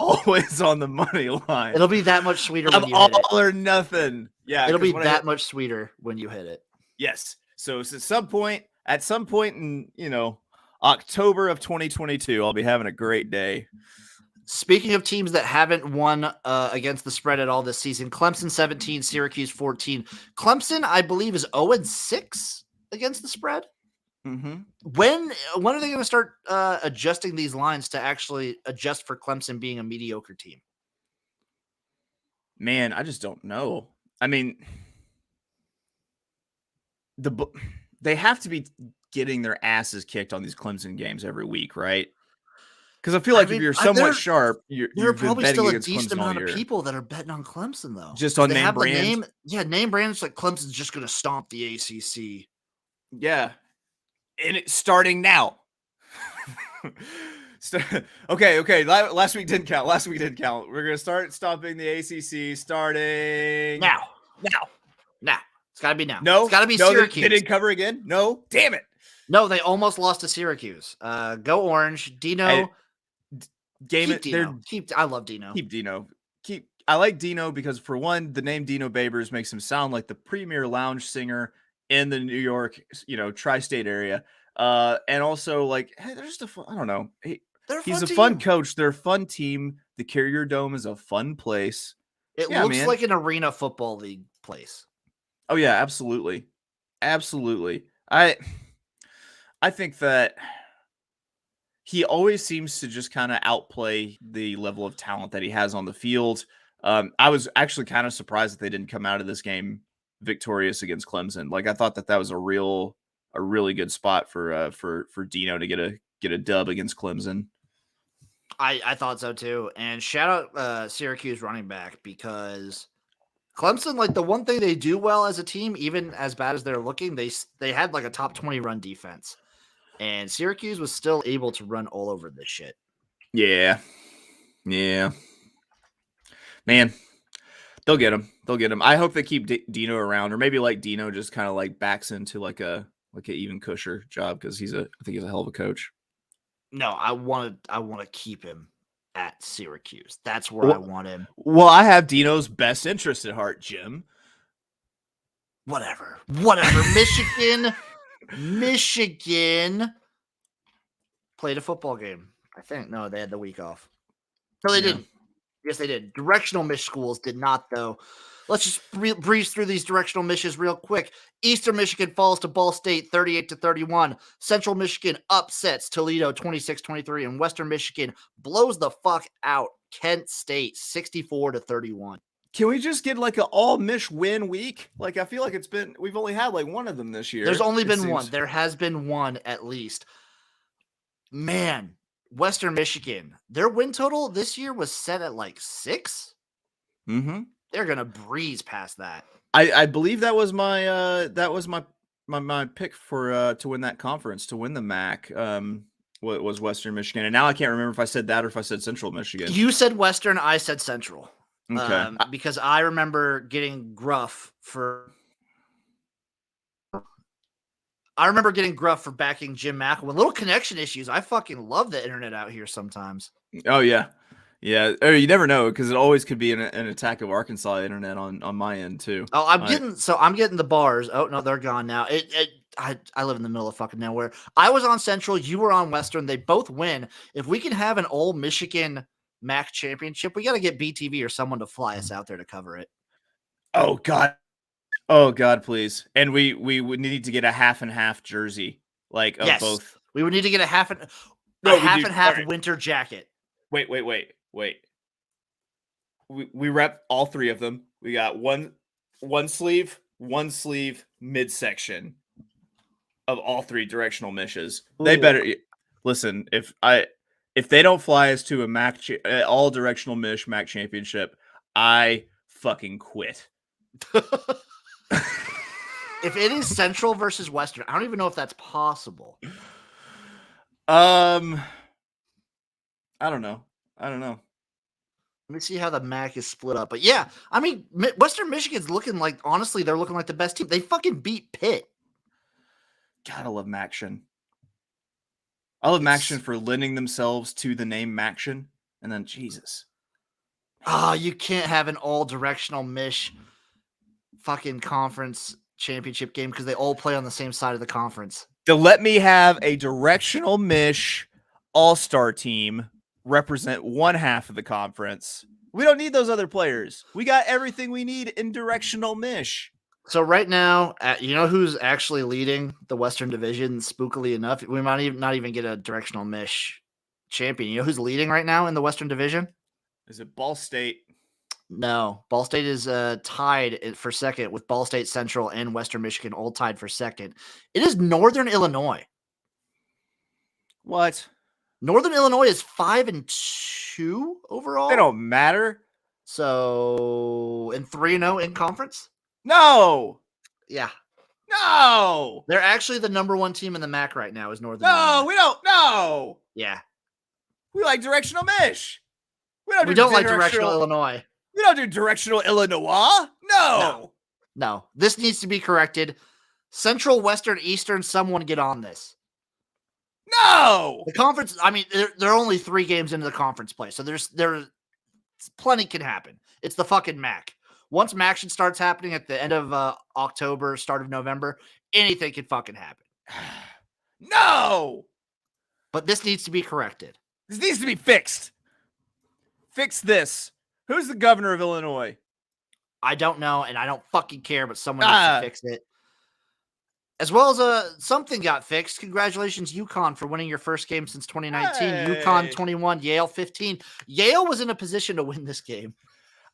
Always on the money line. It'll be that much sweeter when you hit it. All or nothing. Yeah. It'll be that much sweeter when you hit it. Yes. So at some point in, October of 2022, I'll be having a great day. Speaking of teams that haven't won against the spread at all this season, Clemson 17, Syracuse 14. Clemson, I believe, is 0-6 against the spread. Mm-hmm. When are they going to start adjusting these lines to actually adjust for Clemson being a mediocre team? Man, I just don't know. I mean, they have to be getting their asses kicked on these Clemson games every week, right? Because I feel like if you're somewhat sharp, there are probably still a decent amount of people that are betting on Clemson, though. Just on name brand. Name brands like Clemson's just going to stomp the ACC. Yeah. And it's starting now. Okay. Last week didn't count. We're going to start stopping the ACC starting now. It's got to be now. No. It's got to be Syracuse. They didn't cover again? No. Damn it. No, they almost lost to Syracuse. Go Orange. Dino. I love Dino. Keep Dino. I like Dino because, for one, the name Dino Babers makes him sound like the premier lounge singer in the New York, tri-state area. And also, like, hey, they're just I don't know. He's a fun coach. They're a fun team. The Carrier Dome is a fun place. It looks like an arena football league place. Oh, yeah, absolutely. Absolutely. I think that he always seems to just kind of outplay the level of talent that he has on the field. I was actually kind of surprised that they didn't come out of this game victorious against Clemson. Like, I thought that was a really good spot for Dino to get a dub against Clemson. I thought so too. And shout out Syracuse running back, because Clemson, like, the one thing they do well as a team, even as bad as they're looking, they had like a top 20 run defense, and Syracuse was still able to run all over this shit. Yeah. Man, they'll get him. I hope they keep Dino around, or maybe like Dino just kind of like backs into like a even Kusher job, because I think he's a hell of a coach. No, I want to keep him at Syracuse. That's where I want him. Well, I have Dino's best interest at heart, Jim. Whatever. Michigan played a football game, I think. No, they had the week off. No, they didn't. Yes, they did. Directional Mich schools did not, though. Let's just breeze through these directional Miches real quick. Eastern Michigan falls to Ball State 38-31. Central Michigan upsets Toledo 26-23. And Western Michigan blows the fuck out Kent State 64-31. Can we just get like an all-Mich win week? Like, I feel like we've only had like one of them this year. There's only been one. There has been one at least. Man, Western Michigan, their win total this year was set at like 6. Mm-hmm. They're gonna breeze past that. I believe that was my pick for to win that conference, to win the MAC. What was Western Michigan, and now I can't remember if I said that or if I said Central Michigan. You said Western, I said Central. Okay. Because I remember getting gruff for backing Jim Mack with little connection issues. I fucking love the internet out here sometimes. Oh yeah. Yeah. Or you never know, because it always could be an attack of Arkansas internet on my end too. Oh, I'm getting the bars. Oh no, they're gone now. I live in the middle of fucking nowhere. I was on Central, you were on Western. They both win. If we can have an old Michigan MAC championship, we got to get BTV or someone to fly us out there to cover it. Oh God, please! And we would need to get a half and half jersey, like of both. We would need to get a half and half winter jacket. Wait. We rep all three of them. We got one sleeve midsection of all three directional mishes. Ooh. They better listen. If they don't fly us to a MAC all directional mish MAC championship, I fucking quit. If it is Central versus Western, I don't even know if that's possible. I don't know. Let me see how the MAC is split up. But yeah, I mean, Western Michigan's looking like, honestly, they're looking like the best team. They fucking beat Pitt. God, I love Maction. I love Maction for lending themselves to the name Maction. And then, Jesus. You can't have an all-directional Mich fucking conference championship game because they all play on the same side of the conference. To let me have a directional Mich all-star team represent one half of the conference. We don't need those other players. We got everything we need in directional Mich. So right now, you know who's actually leading the Western Division? Spookily enough, we might not even get a directional Mich champion. You know who's leading right now in the Western Division? Is it Ball State? No, Ball State is tied for second with Ball State Central and Western Michigan, all tied for second. It is Northern Illinois. What? Northern Illinois is 5-2 overall. They don't matter. So, and 3-0 in conference. No. Yeah. No. They're actually the number one team in the MAC right now. Is Northern? Illinois. No, we don't. No. Yeah. We like directional Mich. We don't like directional Illinois. We don't do directional Illinois. No. This needs to be corrected. Central, Western, Eastern, someone get on this. No. The conference, I mean, there are only 3 games into the conference play, so there's plenty can happen. It's the fucking MAC. Once MACtion starts happening at the end of October, start of November, anything can fucking happen. No. But this needs to be corrected. This needs to be fixed. Fix this. Who's the governor of Illinois? I don't know, and I don't fucking care, but someone needs to fix it. As well as something got fixed. Congratulations, UConn, for winning your first game since 2019. Hey. UConn 21, Yale 15. Yale was in a position to win this game.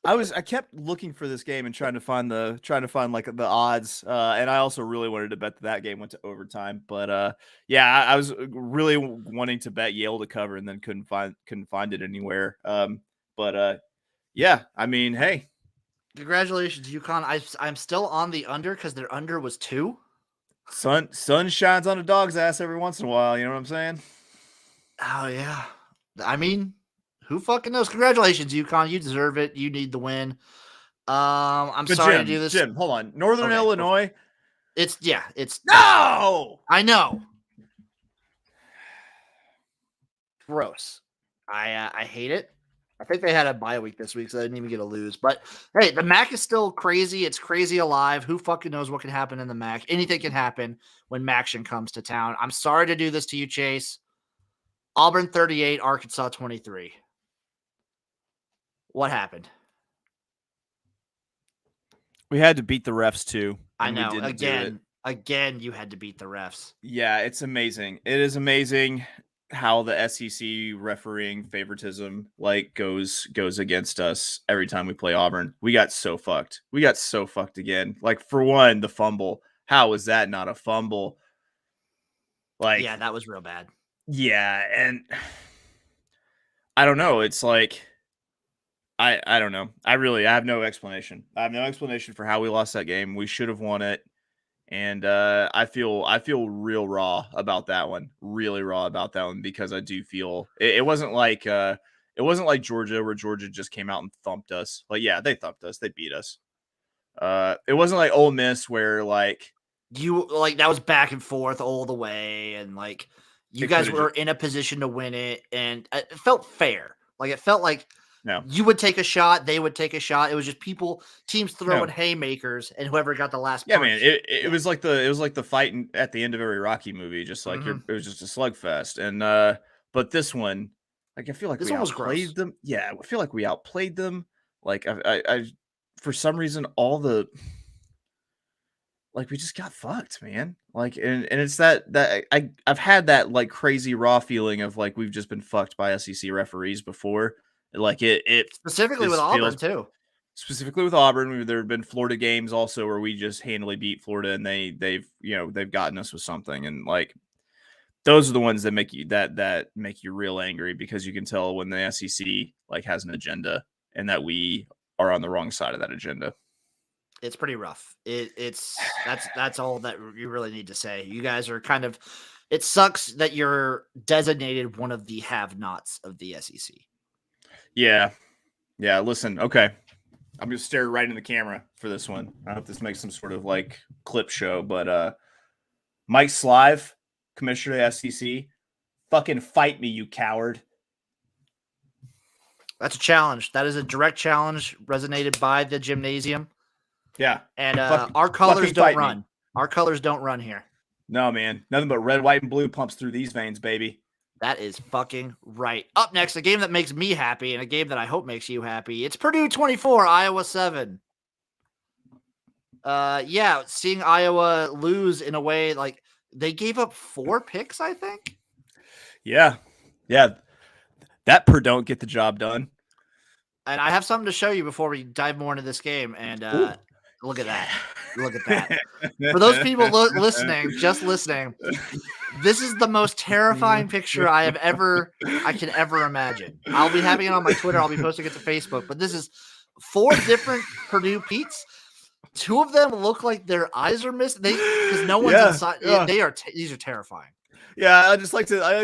I kept looking for this game and trying to find like the odds. And I also really wanted to bet that game went to overtime. But yeah, I was really wanting to bet Yale to cover and then couldn't find it anywhere. But yeah, I mean, hey. Congratulations, UConn. I'm still on the under because their under was 2. Sun shines on a dog's ass every once in a while. You know what I'm saying? Oh, yeah. I mean, who fucking knows? Congratulations, UConn. You deserve it. You need the win. I'm sorry to do this. Jim, hold on. Northern Illinois. It's no. I know. Gross. I hate it. I think they had a bye week this week, so they didn't even get a lose. But hey, the MAC is still crazy. It's crazy alive. Who fucking knows what can happen in the MAC? Anything can happen when Maction comes to town. I'm sorry to do this to you, Chase. Auburn 38, Arkansas 23. What happened? We had to beat the refs too. I know. Again, you had to beat the refs. Yeah, it's amazing. It is amazing. how the SEC refereeing favoritism like goes against us every time we play Auburn. We got so fucked. We got so fucked again. Like, for one, the fumble. How was that not a fumble? Like, yeah, that was real bad. Yeah, and I don't know. It's like I don't know. I have no explanation. I have no explanation for how we lost that game. We should have won it. And I feel real raw about that one. Really raw about that one, because I do feel it wasn't like Georgia, where Georgia just came out and thumped us. Like, yeah, they thumped us. They beat us. It wasn't like Ole Miss, where like that was back and forth all the way, and like you guys were in a position to win it, and it felt fair. Like, it felt like you would take a shot, they would take a shot. It was just teams throwing haymakers, and whoever got the last punch. Man, it was like the fight at the end of every Rocky movie, just like it was just a slugfest. And but this one, like, I feel like we outplayed them. Yeah, I feel like we outplayed them. Like, I for some reason, we just got fucked, man. Like, and it's that I've had that like crazy raw feeling of like we've just been fucked by SEC referees before. Like, it specifically with Auburn too. Specifically with Auburn, there have been Florida games also where we just handily beat Florida, and they've gotten us with something, and like those are the ones that make you real angry, because you can tell when the SEC like has an agenda, and that we are on the wrong side of that agenda. It's pretty rough. That's all that you really need to say. You guys are kind of. It sucks that you're designated one of the have-nots of the SEC. Yeah. Listen, okay. I'm going to stare right in the camera for this one. I hope this makes some sort of like clip show, but Mike Slive, commissioner of the SEC, fucking fight me, you coward. That's a challenge. That is a direct challenge resonated by the Jimnasium. Yeah. And our colors don't run. Me. Our colors don't run here. No, man. Nothing but red, white, and blue pumps through these veins, baby. That is fucking right. Up next, a game that makes me happy and a game that I hope makes you happy. It's Purdue 24, Iowa 7. Seeing Iowa lose in a way, like, they gave up 4 picks, I think. Yeah. That don't get the job done. And I have something to show you before we dive more into this game. And look at that. Look at that. For those people listening, this is the most terrifying picture I can ever imagine. I'll be having it on my Twitter. I'll be posting it to Facebook. But this is 4 different Purdue Petes. 2 of them look like their eyes are missing. Because no one's inside. Yeah. These are terrifying. Yeah, I like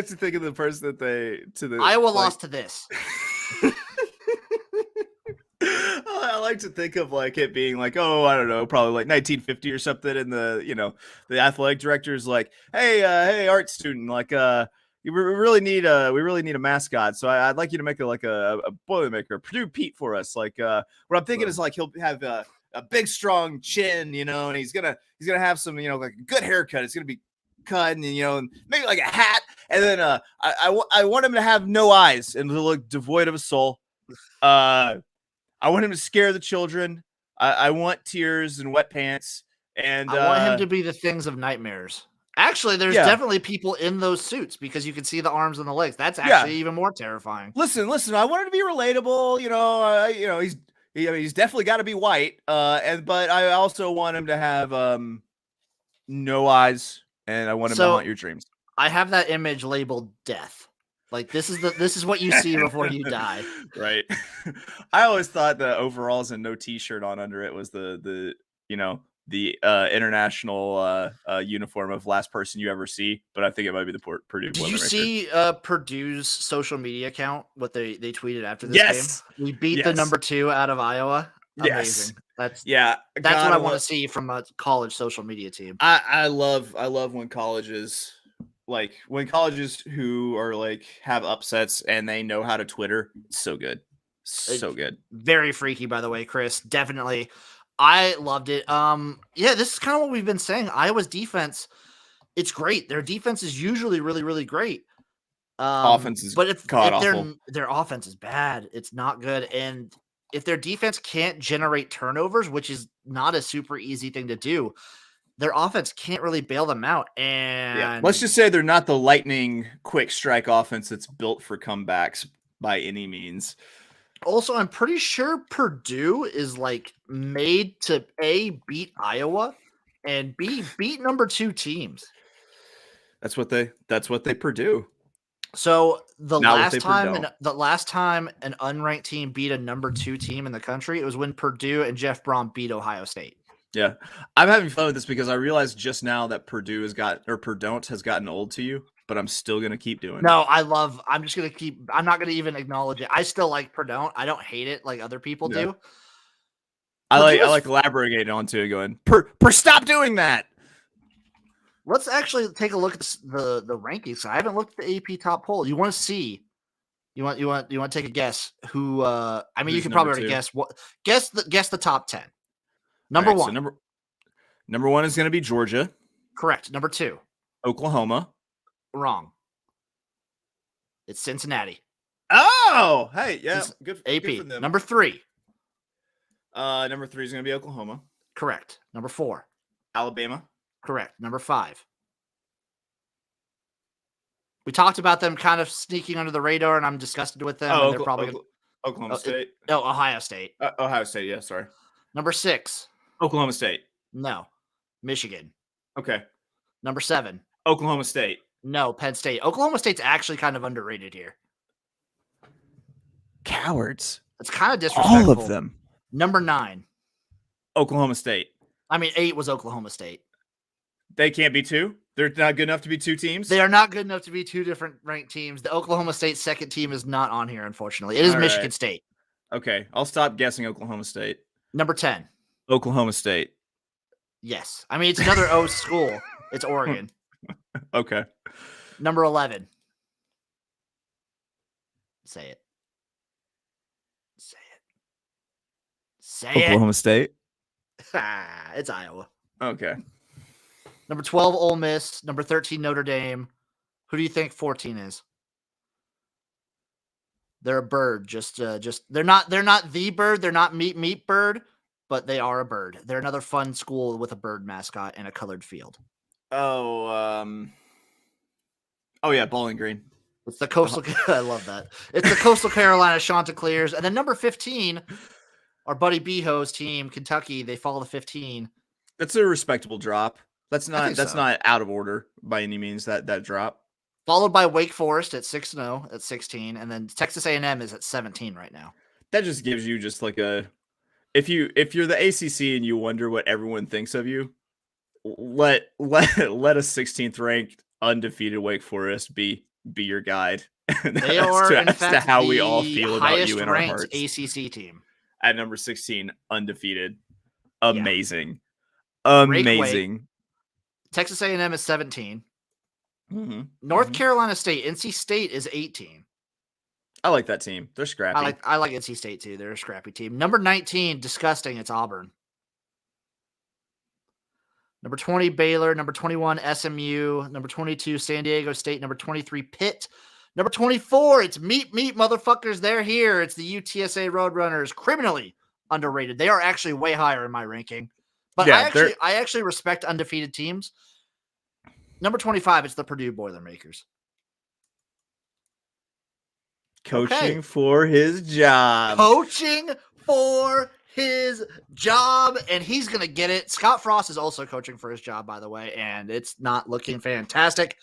to think of the person that Iowa lost to this. I like to think of like it being like, oh, I don't know, probably like 1950 or something, and the athletic director is like, hey, art student, like we really need a mascot, so I'd like you to make a Boilermaker, a Purdue Pete for us. Like what I'm thinking is like he'll have a big strong chin, and he's gonna have some like a good haircut. It's gonna be cut, and and maybe like a hat, and then I want him to have no eyes and to look devoid of a soul. I want him to scare the children. I want tears and wet pants. And I want him to be the things of nightmares. Actually, there's definitely people in those suits, because you can see the arms and the legs. That's actually even more terrifying. Listen. I want him to be relatable. He's definitely got to be white. But I also want him to have no eyes, and I want him to haunt your dreams. I have that image labeled death. Like, this is what you see before you die. Right. I always thought the overalls and no t-shirt on under it was the international uniform of last person you ever see, but I think it might be the Purdue. Did you see Purdue's social media account? What they tweeted after this game? We beat the number 2 out of Iowa. Amazing. That's what I want to see from a college social media team. I love when colleges. Like when colleges who are like have upsets and they know how to Twitter, so good. So good. Very freaky, by the way, Chris. Definitely. I loved it. This is kind of what we've been saying. Iowa's defense, it's great. Their defense is usually really, really great. Offense is if their offense is bad, it's not good. And if their defense can't generate turnovers, which is not a super easy thing to do, their offense can't really bail them out. And let's just say they're not the lightning quick strike offense that's built for comebacks by any means. Also, I'm pretty sure Purdue is like made to A, beat Iowa, and B, beat number 2 teams. That's what they Purdue. So the Not what last they time Purdue. an unranked team beat a number 2 team in the country, it was when Purdue and Jeff Brom beat Ohio State. Yeah. I'm having fun with this because I realized just now that Purdue has gotten old to you, but I'm still going to keep doing it. No, I'm not going to even acknowledge it. I still like Purdue. I don't hate it like other people do. I like elaborating onto it going, stop doing that. Let's actually take a look at the rankings. I haven't looked at the AP top poll. You want to see? You want to take a guess who? I mean, Who's you can probably already guess what. Guess the top 10. Number 1. So number 1 is going to be Georgia. Correct. Number 2, Oklahoma. wrong. It's Cincinnati. Oh, hey, yeah, good. AP. Good for them. Number 3. Number 3 is going to be Oklahoma. Correct. Number 4. Alabama. Correct. Number 5. We talked about them kind of sneaking under the radar, and I'm disgusted with them. And they're probably Oklahoma State. No, Ohio State. Ohio State. Yeah, sorry. Number 6. Oklahoma State. No, Michigan. Okay. Number 7. Oklahoma State. No, Penn State. Oklahoma State's actually kind of underrated here. Cowards. It's kind of disrespectful. All of them. Number 9. Oklahoma State. I mean, 8 was Oklahoma State. They can't be 2? They're not good enough to be 2 teams? They are not good enough to be 2 different ranked teams. The Oklahoma State second team is not on here, unfortunately. It is Michigan State. Okay, I'll stop guessing Oklahoma State. Number 10. Oklahoma State. Yes. I mean, it's another O school. It's Oregon. Okay. Number 11. Say it. Say it. Say Oklahoma State. It's Iowa. Okay. Number 12, Ole Miss. Number 13, Notre Dame. Who do you think 14 is? They're a bird. They're not the bird. They're not meat bird, but they are a bird. They're another fun school with a bird mascot and a colored field. Oh yeah, Bowling Green. It's the Coastal. I love that. It's the Coastal Carolina Chanticleers, and then number 15, our buddy Beho's team, Kentucky. They fall to 15. That's a respectable drop. That's not so. Out of order by any means. That drop. Followed by Wake Forest at 6-0 at 16, and then Texas A&M is at 17 right now. That just gives you just like a if you're the ACC and you wonder what everyone thinks of you, let a 16th ranked undefeated Wake Forest be your guide. They are in fact to how we all feel about you in our ranked hearts. ACC team At number 16, undefeated. Amazing. Yeah. Amazing. Texas A&M is 17. Mm-hmm. North Carolina State, NC State is 18. I like that team. They're scrappy. I like NC State too. They're a scrappy team. Number 19, disgusting. It's Auburn. Number 20, Baylor. Number 21, SMU. Number 22, San Diego State. Number 23, Pitt. Number 24, it's meat, motherfuckers. They're here. It's the UTSA Roadrunners. Criminally underrated. They are actually way higher in my ranking. But yeah, I actually respect undefeated teams. Number 25, it's the Purdue Boilermakers. Coaching for his job. Coaching for his job, and he's going to get it. Scott Frost is also coaching for his job, by the way, and it's not looking fantastic.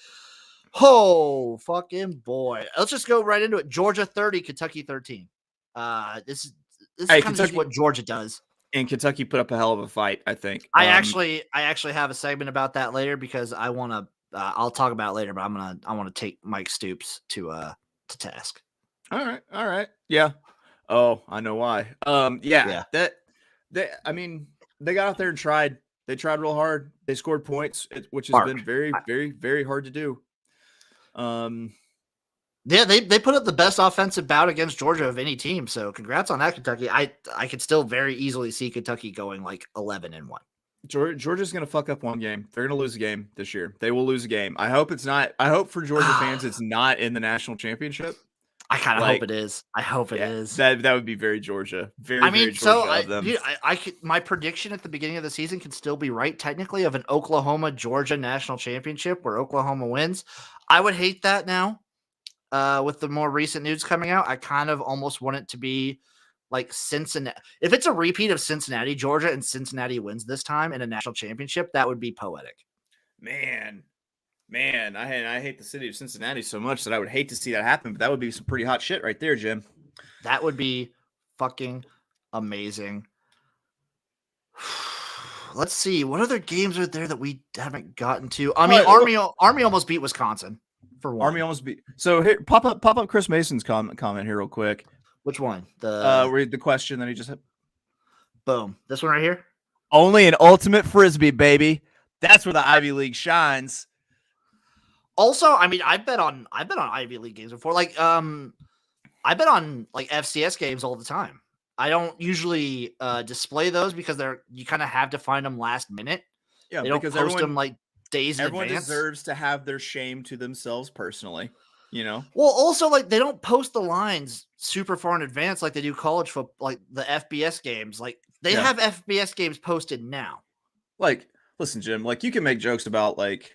Oh, fucking boy. Let's just go right into it. Georgia 30, Kentucky 13. This is kind of just what Georgia does. And Kentucky put up a hell of a fight, I think. I actually have a segment about that later because I want to. I'll talk about it later, but I want to take Mike Stoops to task. All right, yeah. Oh, I know why. Yeah. I mean, they got out there and tried. They tried real hard. They scored points, which has been very, very, very hard to do. Yeah, they put up the best offensive bout against Georgia of any team. So congrats on that, Kentucky. I could still very easily see Kentucky going like 11-1. Georgia's going to fuck up one game. They're going to lose a game this year. They will lose a game. I hope it's not. I hope for Georgia fans it's not in the national championship. I kind of hope it is. I hope it is. That would be very Georgia. Very Georgia of them. Dude, I could, my prediction at the beginning of the season can still be right technically of an Oklahoma-Georgia national championship where Oklahoma wins. I would hate that now. With the more recent news coming out, I kind of almost want it to be like Cincinnati. If it's a repeat of Cincinnati, Georgia, and Cincinnati wins this time in a national championship, that would be poetic. Man, I hate the city of Cincinnati so much that I would hate to see that happen, but that would be some pretty hot shit right there, Jim. That would be fucking amazing. Let's see. What other games are there that we haven't gotten to? I mean, Army almost beat Wisconsin for one. Army almost beat. So here, pop up Chris Mason's comment here real quick. Which one? Read the question that he just had. Boom. This one right here. Only an ultimate frisbee, baby. That's where the Ivy League shines. Also, I mean, I bet on Ivy League games before. Like, I bet on like FCS games all the time. I don't usually display those because you kind of have to find them last minute. Yeah, they don't post them like days in advance. Everyone deserves to have their shame to themselves personally. You know. Well, also like they don't post the lines super far in advance like they do college football, like the FBS games. Like they have FBS games posted now. Like, listen, Jim. Like you can make jokes about like,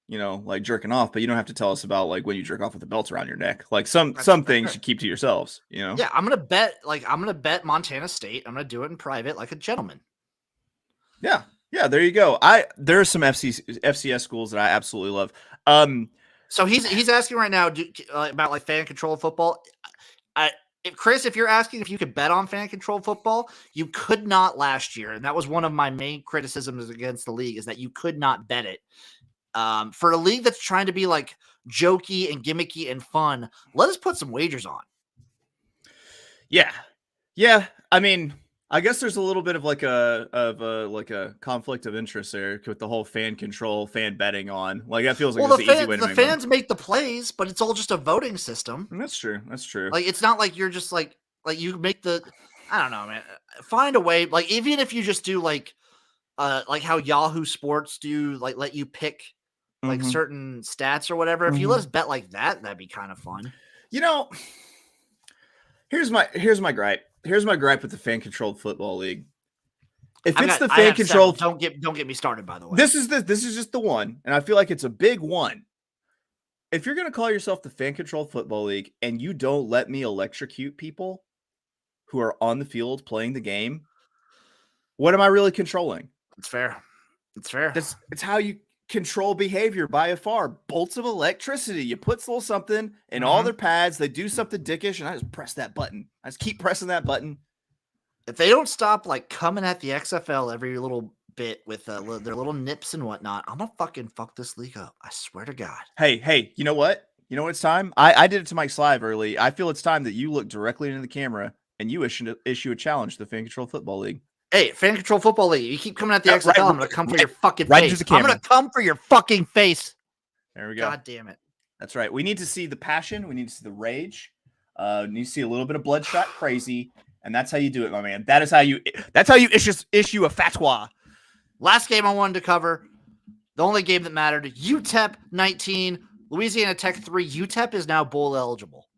you know, like jerking off, but you don't have to tell us about like when you jerk off with a belt around your neck. Like some things you keep to yourselves. You know. Yeah, I'm gonna bet Montana State. I'm gonna do it in private like a gentleman. Yeah. There you go. There are some FCS schools that I absolutely love. So he's asking right now about like fan controlled football. Chris, if you're asking if you could bet on fan controlled football, you could not last year, and that was one of my main criticisms against the league is that you could not bet it. For a league that's trying to be like jokey and gimmicky and fun, let us put some wagers on. Yeah. I mean, I guess there's a little bit of like a conflict of interest there with the whole fan control, fan betting on. Like that feels like it's the easy way to make fans make the plays, but it's all just a voting system. That's true. Like it's not like you're just like you make the. I don't know, man. Find a way. Like even if you just do like how Yahoo Sports do, like let you pick like certain stats or whatever. If you let us bet like that, that'd be kind of fun. You know, here's my gripe. Here's my gripe with the fan controlled football league. If it's the fan controlled, don't get me started. By the way, this is just the one, and I feel like it's a big one. If you're gonna call yourself the fan controlled football league and you don't let me electrocute people who are on the field playing the game, what am I really controlling? It's fair. It's how you control behavior by afar. Bolts of electricity. You put a little something in all their pads. They do something dickish, and I just press that button. I just keep pressing that button. If they don't stop like coming at the XFL every little bit with their little nips and whatnot, I'm gonna fucking fuck this league up. I swear to God. Hey, you know what? You know what it's time? I did it to Mike Slive early. I feel it's time that you look directly into the camera and you issue a challenge to the Fan Control Football League. Hey, Fan Control Football League, you keep coming at the XFL, I'm going to come for your fucking face. I'm going to come for your fucking face. There we go. God damn it. That's right. We need to see the passion. We need to see the rage. We need to see a little bit of bloodshot crazy. And that's how you do it, my man. That's how you issue a fatwa. Last game I wanted to cover, the only game that mattered, UTEP 19, Louisiana Tech 3. UTEP is now bowl eligible.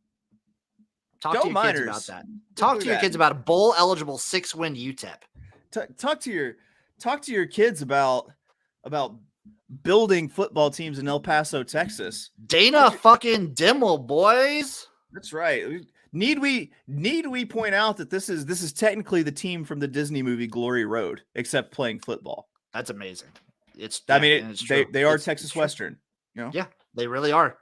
Talk to your kids about that. Talk to your kids about a bowl eligible 6-win UTEP. Talk to your kids about building football teams in El Paso, Texas. Dana fucking Dimmel, boys. That's right. Need we point out that this is technically the team from the Disney movie Glory Road, except playing football. That's amazing. They are Texas Western. You know? Yeah, they really are.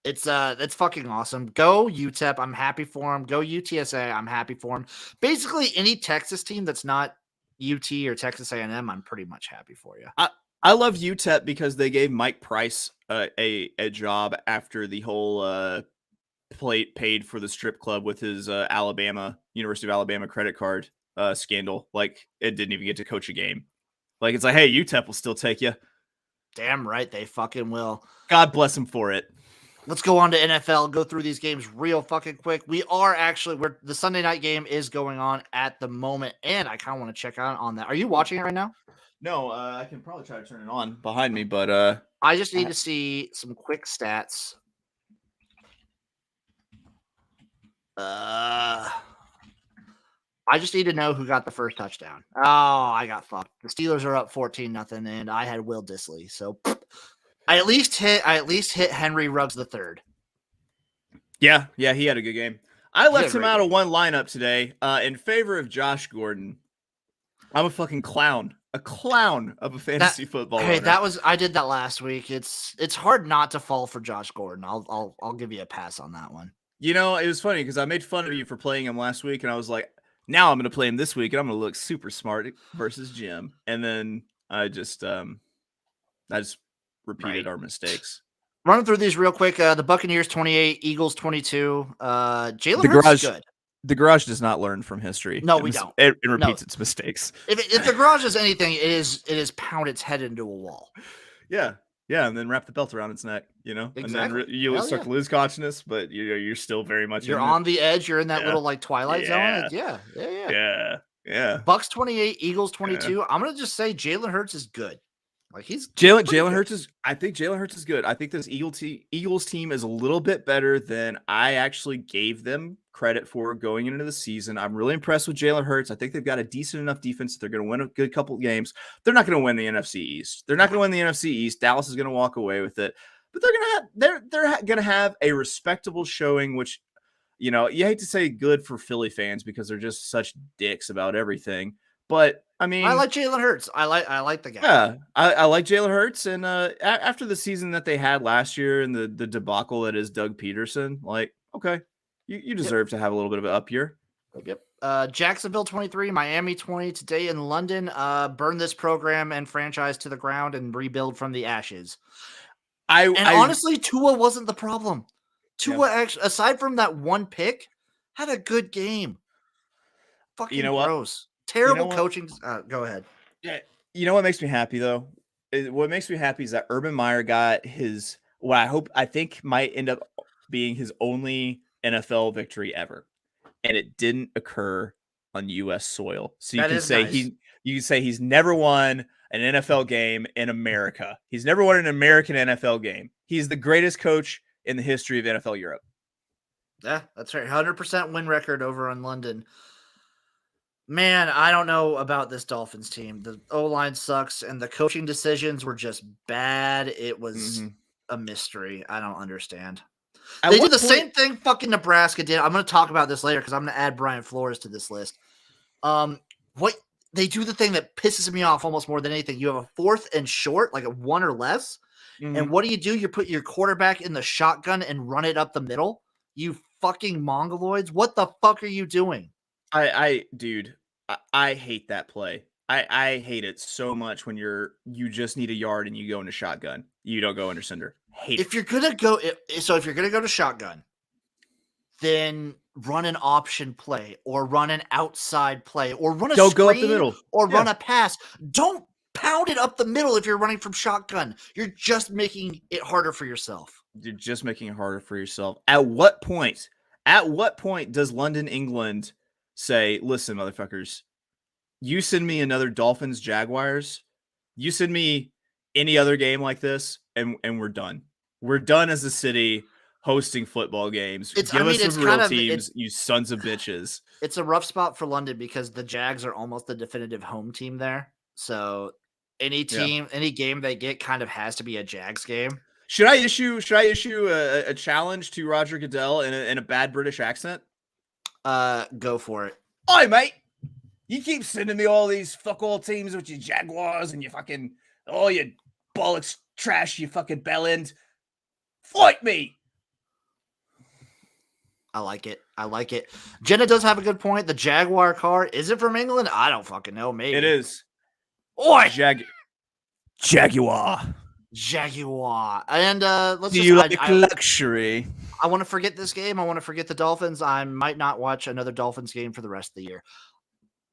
That's fucking awesome. Go UTEP. I'm happy for them. Go UTSA. I'm happy for them. Basically, any Texas team that's not UT or Texas A&M, I'm pretty much happy for you. I love UTEP because they gave Mike Price a job after the whole paid for the strip club with his University of Alabama credit card scandal. Like it didn't even get to coach a game. Like it's like, hey, UTEP will still take you. Damn right, they fucking will. God bless him for it. Let's go on to NFL, go through these games real fucking quick. The Sunday night game is going on at the moment, and I kind of want to check out on that. Are you watching it right now? No, I can probably try to turn it on behind me, but I just need to see some quick stats. I just need to know who got the first touchdown. Oh, I got fucked. The Steelers are up 14-0, and I had Will Dissly. So I at least hit Henry Ruggs III. Yeah, he had a good game. I left him out of one lineup today in favor of Josh Gordon. I'm a fucking clown. A clown of a fantasy football owner. I did that last week. It's hard not to fall for Josh Gordon. I'll give you a pass on that one. You know, it was funny because I made fun of you for playing him last week, and I was like, now I'm going to play him this week, and I'm going to look super smart versus Jim. And then I just repeated our mistakes. Running through these real quick. The Buccaneers 28, Eagles 22. Jalen Hurts is good. The Garage does not learn from history. No, we don't. It repeats its mistakes. If the Garage is anything, it is pound its head into a wall. Yeah, and then wrap the belt around its neck, exactly. And then you start to lose consciousness, but you're still very much. You're on the edge. You're in that little like Twilight Zone. Yeah. Bucks 28, Eagles 22. Yeah. I'm gonna just say Jalen Hurts is good. Like he's Jalen Hurts is. I think Jalen Hurts is good. I think this Eagles team is a little bit better than I actually gave them credit for going into the season. I'm really impressed with Jalen Hurts. I think they've got a decent enough defense. They're going to win a good couple of games. They're not going to win the NFC East. Dallas is going to walk away with it, but they're going to have a respectable showing. Which, you hate to say good for Philly fans because they're just such dicks about everything. But I mean, I like Jalen Hurts. I like the guy. Yeah, I like Jalen Hurts. And after the season that they had last year and the debacle that is Doug Peterson, like, okay, you deserve to have a little bit of an up year. Yep. Jacksonville 23, Miami 20 today in London. Burn this program and franchise to the ground and rebuild from the ashes. Honestly, Tua wasn't the problem. Tua actually, aside from that one pick, had a good game. Fucking gross. Terrible coaching. Go ahead. Yeah. You know what makes me happy though? What makes me happy is that Urban Meyer got I think might end up being his only NFL victory ever, and it didn't occur on U.S. soil. So you can say he's never won an NFL game in America. He's never won an American NFL game. He's the greatest coach in the history of NFL Europe. Yeah, that's right. 100% win record over in London. Man, I don't know about this Dolphins team. The O-line sucks, and the coaching decisions were just bad. It was a mystery. I don't understand. They did the same thing fucking Nebraska did. I'm going to talk about this later because I'm going to add Brian Flores to this list. They do the thing that pisses me off almost more than anything. You have a 4th and short, like a 1 or less, and what do? You put your quarterback in the shotgun and run it up the middle? You fucking mongoloids. What the fuck are you doing? Dude, I hate that play. I hate it so much when you just need a yard and you go into shotgun. You don't go under center. If you're gonna go to shotgun, then run an option play or run an outside play or run a screen go up the middle or run a pass. Don't pound it up the middle if you're running from shotgun. You're just making it harder for yourself. You're just making it harder for yourself. At what point does London, England say, listen, motherfuckers, you send me another Dolphins Jaguars, you send me any other game like this, and we're done. We're done as a city hosting football games. Give us some real teams, you sons of bitches. It's a rough spot for London because the Jags are almost the definitive home team there. So any game they get kind of has to be a Jags game. Should I issue a challenge to Roger Goodell in a bad British accent? Go for it. Oi, mate. You keep sending me all these fuck all teams with your Jaguars and your fucking you bollocks trash, you fucking bell end. Fight me. I like it. Jenna does have a good point. The Jaguar car, is it from England? I don't fucking know. Maybe it is. Oi, Jaguar. And luxury? I want to forget this game. I want to forget the Dolphins. I might not watch another Dolphins game for the rest of the year.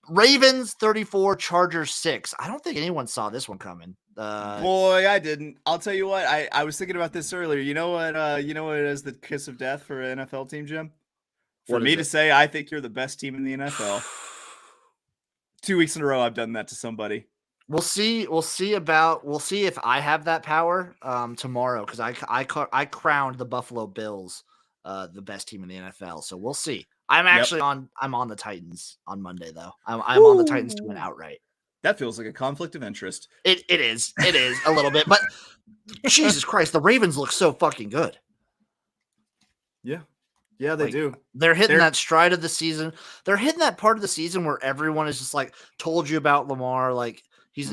Ravens 34, Chargers 6. I don't think anyone saw this one coming. Boy, I didn't. I'll tell you what. I was thinking about this earlier. You know what it is the kiss of death for an NFL team, Jim? For me to say I think you're the best team in the NFL. 2 weeks in a row I've done that to somebody. We'll see if I have that power tomorrow because I crowned the Buffalo Bills the best team in the NFL. So we'll see. I'm actually I'm on the Titans on Monday though. I'm on the Titans to win outright. That feels like a conflict of interest. It is a little bit, but Jesus Christ, the Ravens look so fucking good. Yeah. Yeah, they do. They're hitting that stride of the season. They're hitting that part of the season where everyone is just like told you about Lamar. Like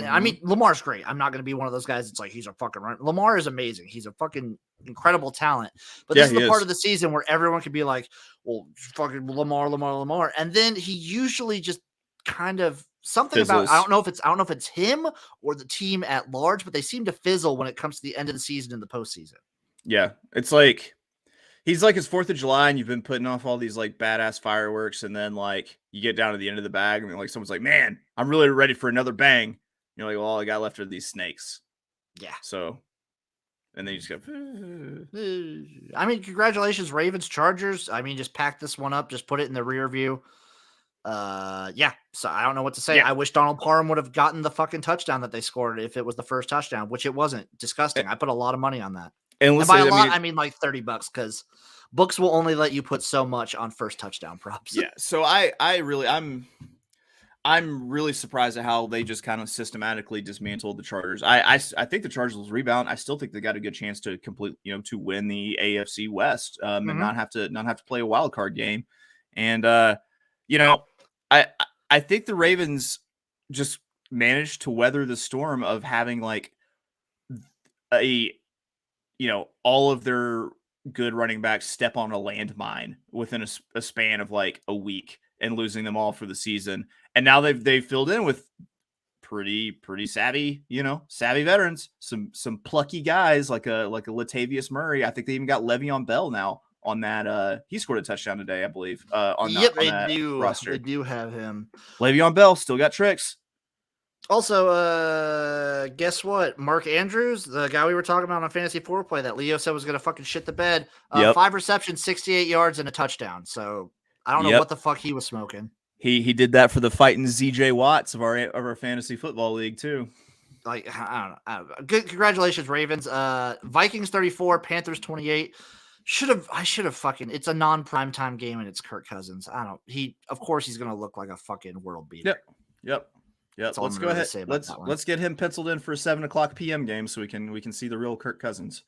I mean, Lamar's great. I'm not going to be one of those guys that's like, he's a fucking run. Lamar is amazing. He's a fucking incredible talent. But this is the part of the season where everyone could be like, well, fucking Lamar. And then he usually just kind of something fizzles. I don't know if it's him or the team at large, but they seem to fizzle when it comes to the end of the season and the postseason. Yeah. It's like, he's like his 4th of July and you've been putting off all these like badass fireworks. And then like you get down to the end of the bag and like someone's like, man, I'm really ready for another bang. You're like, well, all I got left are these snakes. Yeah. So, and then you just go. I mean, congratulations, Ravens, Chargers. I mean, just pack this one up. Just put it in the rear view. Yeah. So I don't know what to say. Yeah. I wish Donald Parham would have gotten the fucking touchdown that they scored if it was the first touchdown, which it wasn't. Disgusting. I put a lot of money on that. And by a lot, I mean like $30 because books will only let you put so much on first touchdown props. Yeah. So I'm really surprised at how they just kind of systematically dismantled the Chargers. I think the Chargers will rebound. I still think they got a good chance to complete, to win the AFC West and not have to play a wild card game. And I think the Ravens just managed to weather the storm of having like all of their good running backs step on a landmine within a span of like a week and losing them all for the season. And now they've filled in with pretty savvy, savvy veterans, some plucky guys like a Latavius Murray. I think they even got Le'Veon Bell now on that. He scored a touchdown today, I believe. On that roster. They do have him. Le'Veon Bell still got tricks. Also, guess what? Mark Andrews, the guy we were talking about on Fantasy Foreplay that Leo said was going to fucking shit the bed. 5 receptions, 68 yards, and a touchdown. So I don't know what the fuck he was smoking. He did that for the fighting ZJ Watts of our fantasy football league too. Like I don't know. Good, congratulations, Ravens. Vikings 34, Panthers 28. I should have fucking. It's a non-primetime game and it's Kirk Cousins. Of course he's gonna look like a fucking world beater. Yep. Let's go ahead. Let's get him penciled in for a 7:00 p.m. game so we can see the real Kirk Cousins.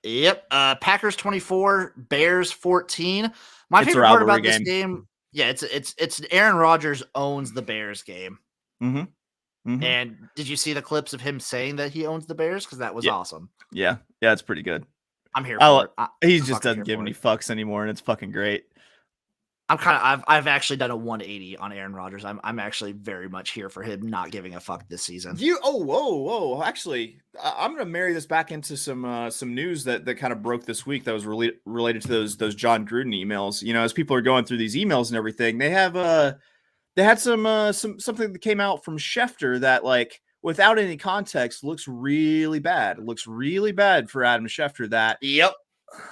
Yep. Packers 24, Bears 14. My favorite part about this game. Yeah, it's Aaron Rodgers owns the Bears game. Mm-hmm. And did you see the clips of him saying that he owns the Bears? Because that was awesome. Yeah, it's pretty good. I'm here for it. He just doesn't give any fucks anymore, and it's fucking great. I've actually done a 180 on Aaron Rodgers. I'm actually very much here for him not giving a fuck this season. Whoa. Actually, I'm gonna marry this back into some news that kind of broke this week that was related to those John Gruden emails. As people are going through these emails and everything, they had something that came out from Schefter that like without any context looks really bad. It looks really bad for Adam Schefter. That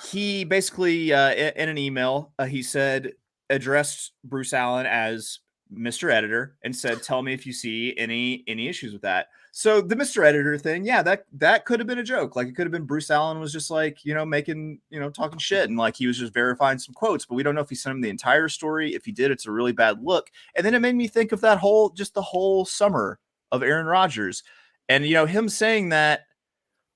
he basically in an email he said. Addressed Bruce Allen as Mr. Editor and said, tell me if you see any issues with that. So the Mr. Editor thing, that could have been a joke. Like it could have been Bruce Allen was just like, making, talking shit. And like, he was just verifying some quotes, but we don't know if he sent him the entire story. If he did, it's a really bad look. And then it made me think of the whole summer of Aaron Rodgers and, him saying that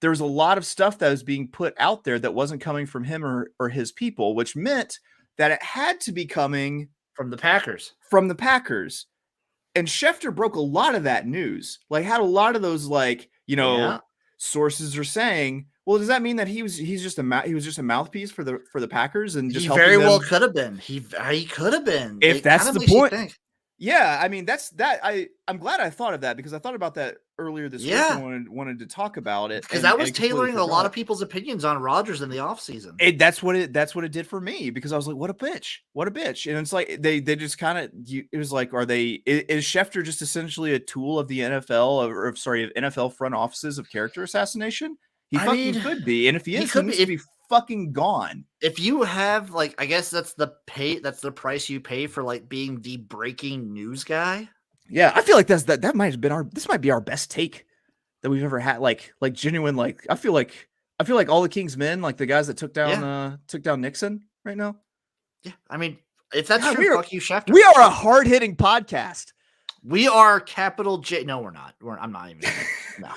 there was a lot of stuff that was being put out there that wasn't coming from him or his people, which meant that it had to be coming from the Packers. And Schefter broke a lot of that news. Like had a lot of those sources are saying, well, does that mean that he was just a mouthpiece for the Packers and just he very well could have been. He could have been. If that's the point. Yeah, I mean I'm glad I thought of that because I thought about that earlier this week and wanted to talk about it. Because that was tailoring a lot of people's opinions on Rodgers in the offseason. That's what it did for me because I was like, what a bitch. And it's like they just kind of it was like, is Schefter just essentially a tool of the NFL of NFL front offices of character assassination? He could be. And if he is, he needs to be fucking gone. If you have I guess that's the price you pay for being the breaking news guy. Yeah, I feel like that might have been this might be our best take that we've ever had. Like genuine. I feel like all the King's men, like the guys that took down Nixon. right now. Yeah, I mean, if that's God, true, fuck you, Schefter. We are a hard-hitting podcast. We are capital J. No, we're not. I'm not even. No.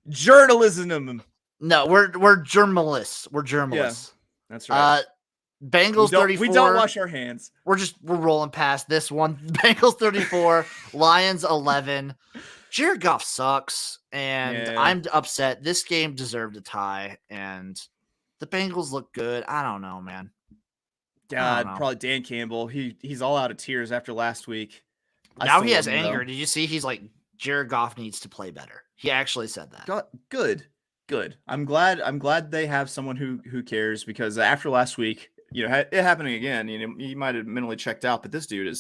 Journalism. No, we're journalists. We're journalists. Yeah, that's right. Bengals 34. We don't wash our hands. We're rolling past this one. Bengals 34, Lions 11. Jared Goff sucks, and I'm upset. This game deserved a tie, and the Bengals look good. I don't know, man. God, probably Dan Campbell. He's all out of tears after last week. Now he has anger. Did you see? He's like, Jared Goff needs to play better. He actually said that. Good. I'm glad they have someone who cares, because after last week, it happening again. He might have mentally checked out, but this dude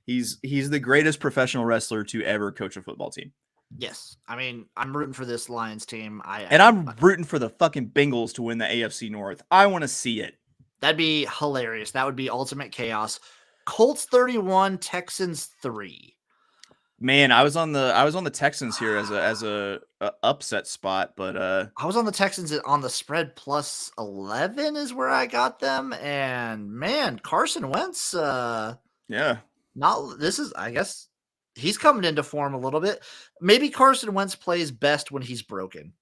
he's the greatest professional wrestler to ever coach a football team. Yes, I mean, I'm rooting for this Lions team. I'm rooting for the fucking Bengals to win the AFC North. I want to see it. That'd be hilarious. That would be ultimate chaos. Colts 31, Texans 3. Man, I was on the Texans here as a upset spot, but I was on the Texans on the spread plus 11 is where I got them, and man, Carson Wentz. I guess he's coming into form a little bit. Maybe Carson Wentz plays best when he's broken.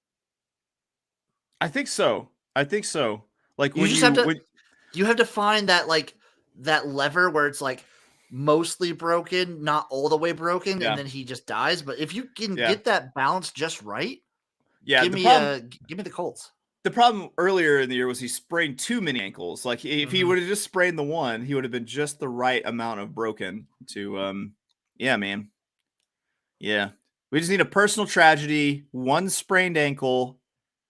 I think so. Like you have to find that that lever where it's like mostly broken, not all the way broken, and then he just dies. But if you can get that balance just right, give me the Colts. The problem earlier in the year was he sprained too many ankles. Like if he would have just sprained the one, he would have been just the right amount of broken to man. Yeah. We just need a personal tragedy, one sprained ankle,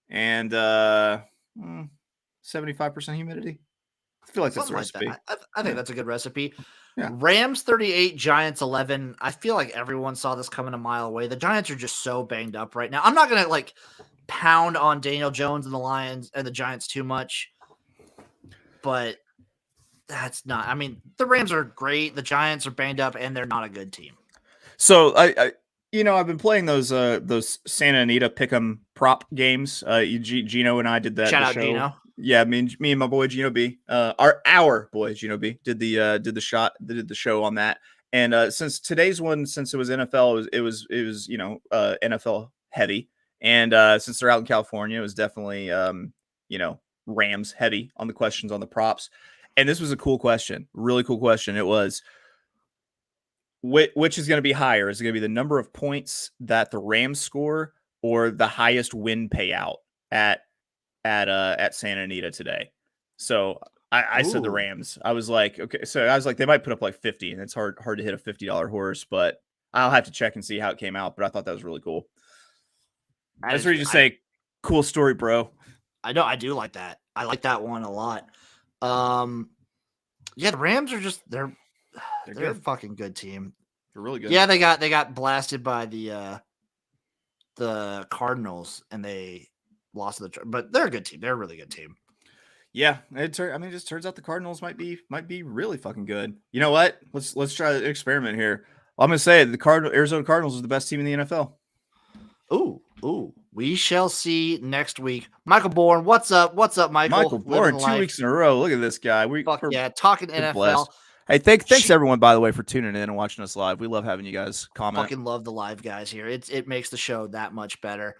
and 75% humidity. I feel like that's the recipe. I think that's a good recipe. Yeah. Rams 38, Giants 11. I feel like everyone saw this coming a mile away. The Giants are just so banged up right now. I'm not going to pound on Daniel Jones and the Lions and the Giants too much, but that's not. I mean, the Rams are great. The Giants are banged up, and they're not a good team. So I've been playing those Santa Anita pick'em prop games. Gino and I did that. Shout out Gino. Yeah, me and my boy Gino B, our boy Gino B did the show on that. And since today's one, since it was NFL, it was NFL heavy. And since they're out in California, it was definitely Rams heavy on the questions on the props. And this was a cool question, really cool question. It was, which is going to be higher? Is it going to be the number of points that the Rams score, or the highest win payout at Santa Anita today? So I said the Rams. I was like, okay. So I was like, they might put up like 50, and it's hard to hit a $50 horse, but I'll have to check and see how it came out. But I thought that was really cool. That's where you just say, cool story, bro. I know. I do like that. I like that one a lot. The Rams are just they're a fucking good team. They're really good. Yeah, they got blasted by the Cardinals, and they lost but they're a good team. They're a really good team. Yeah, it just turns out the Cardinals might be really fucking good. You know what? Let's try an experiment here. I'm gonna say the Arizona Cardinals is the best team in the NFL. Ooh, we shall see next week. Michael Bourne, what's up? What's up, Michael? Michael Bourne, 2 weeks in a row. Look at this guy. Talking NFL. Blessed. Hey, thanks everyone, by the way, for tuning in and watching us live. We love having you guys comment. Fucking love the live guys here. It makes the show that much better.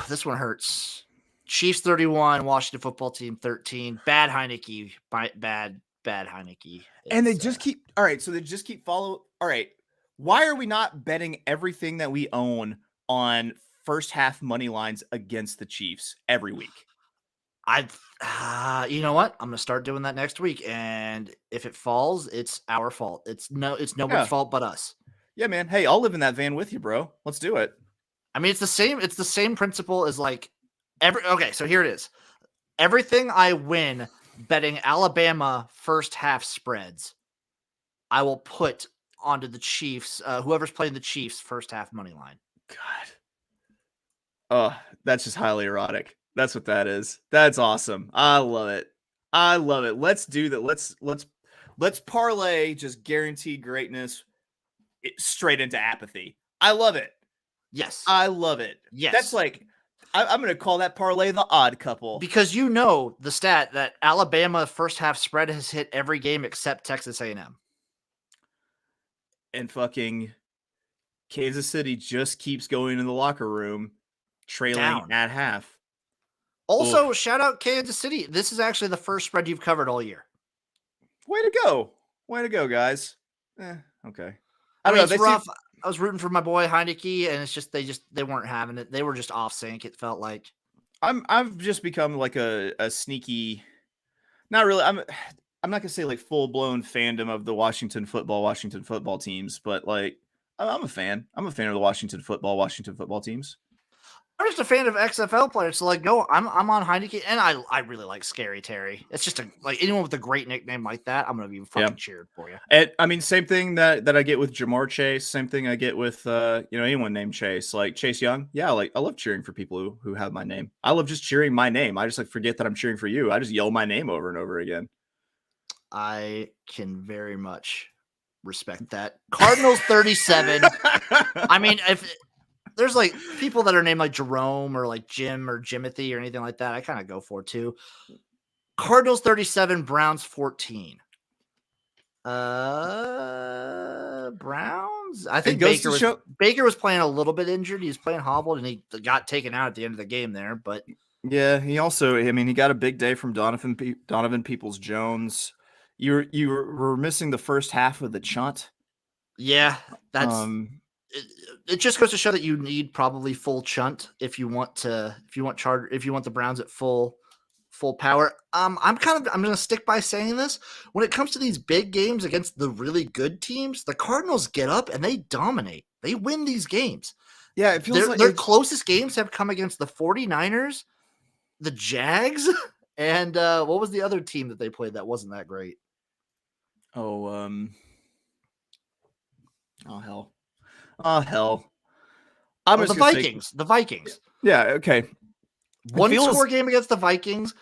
This one hurts. Chiefs 31, Washington Football Team 13. Bad Heineke. Bad Heineke. And they just keep – all right, so they just keep follow – all right, why are we not betting everything that we own on first half money lines against the Chiefs every week? You know what? I'm going to start doing that next week. And if it falls, it's our fault. It's nobody's fault but us. Yeah, man. Hey, I'll live in that van with you, bro. Let's do it. I mean, it's the same principle as okay, so here it is. Everything I win betting Alabama first half spreads, I will put onto the Chiefs, whoever's playing the Chiefs first half money line. God. Oh, that's just highly erotic. That's what that is. That's awesome. I love it. Let's do that. Let's parlay just guaranteed greatness straight into apathy. I love it. Yes. I love it. Yes. That's I'm going to call that parlay the odd couple. Because you know the stat that Alabama first half spread has hit every game except Texas A&M. And fucking Kansas City just keeps going in the locker room, trailing Down. at half. Also, shout out Kansas City. This is actually the first spread you've covered all year. Way to go. Way to go, guys. Okay. I mean, it's rough. I was rooting for my boy Heineke, and it's just they weren't having it. They were just off sync, it felt like. I've just become like a sneaky, not really. I'm not gonna say like full blown fandom of the Washington football teams, but like I'm a fan. I'm a fan of the Washington football teams. I'm just a fan of XFL players, so like, I'm on Heineke, and I really like Scary Terry. It's just like anyone with a great nickname like that, I'm gonna be fucking cheered for you. And I mean, same thing that I get with Jamar Chase. Same thing I get with anyone named Chase, like Chase Young. Yeah, like I love cheering for people who have my name. I love just cheering my name. I just like forget that I'm cheering for you. I just yell my name over and over again. I can very much respect that. Cardinals 37. I mean, if there's like people that are named like Jerome or like Jim or Jimothy or anything like that, I kind of go for too. Cardinals 37, Browns 14. Browns. I think Baker was playing a little bit injured. He was playing hobbled and he got taken out at the end of the game there. But yeah, he also, I mean, he got a big day from Donovan Peoples-Jones. You were missing the first half of the chunt. Yeah, that's it just goes to show that you need probably full chunt if you want the Browns at full power. I'm going to stick by saying this. When it comes to these big games against the really good teams, the Cardinals get up and they dominate. They win these games. Yeah, it feels like their closest games have come against the 49ers, the Jags, and what was the other team that they played that wasn't that great? Oh hell. The Vikings. The Vikings. Yeah, okay. One score game against the Vikings,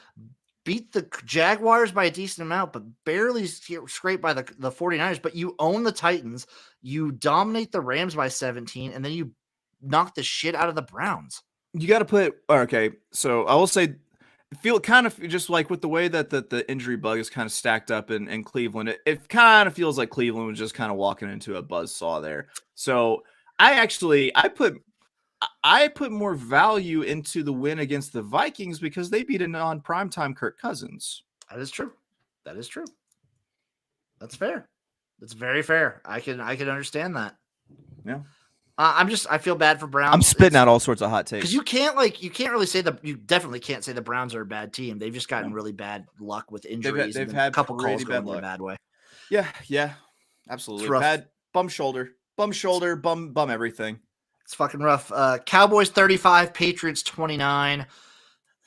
beat the Jaguars by a decent amount, but barely scraped by the 49ers. But you own the Titans, you dominate the Rams by 17, and then you knock the shit out of the Browns. You got to put okay. So I will say, feel kind of just like with the way that the injury bug is kind of stacked up in Cleveland. It kind of feels like Cleveland was just kind of walking into a buzzsaw there. So I put more value into the win against the Vikings because they beat a non-primetime Kirk Cousins. That is true. That's fair. That's very fair. I can understand that. Yeah. I feel bad for Browns. I'm spitting out all sorts of hot takes. Because you definitely can't say the Browns are a bad team. They've just gotten really bad luck with injuries. They've had a couple calls going in a bad way. Yeah, absolutely. Bad bum shoulder, bum everything. It's fucking rough. Cowboys 35, Patriots 29.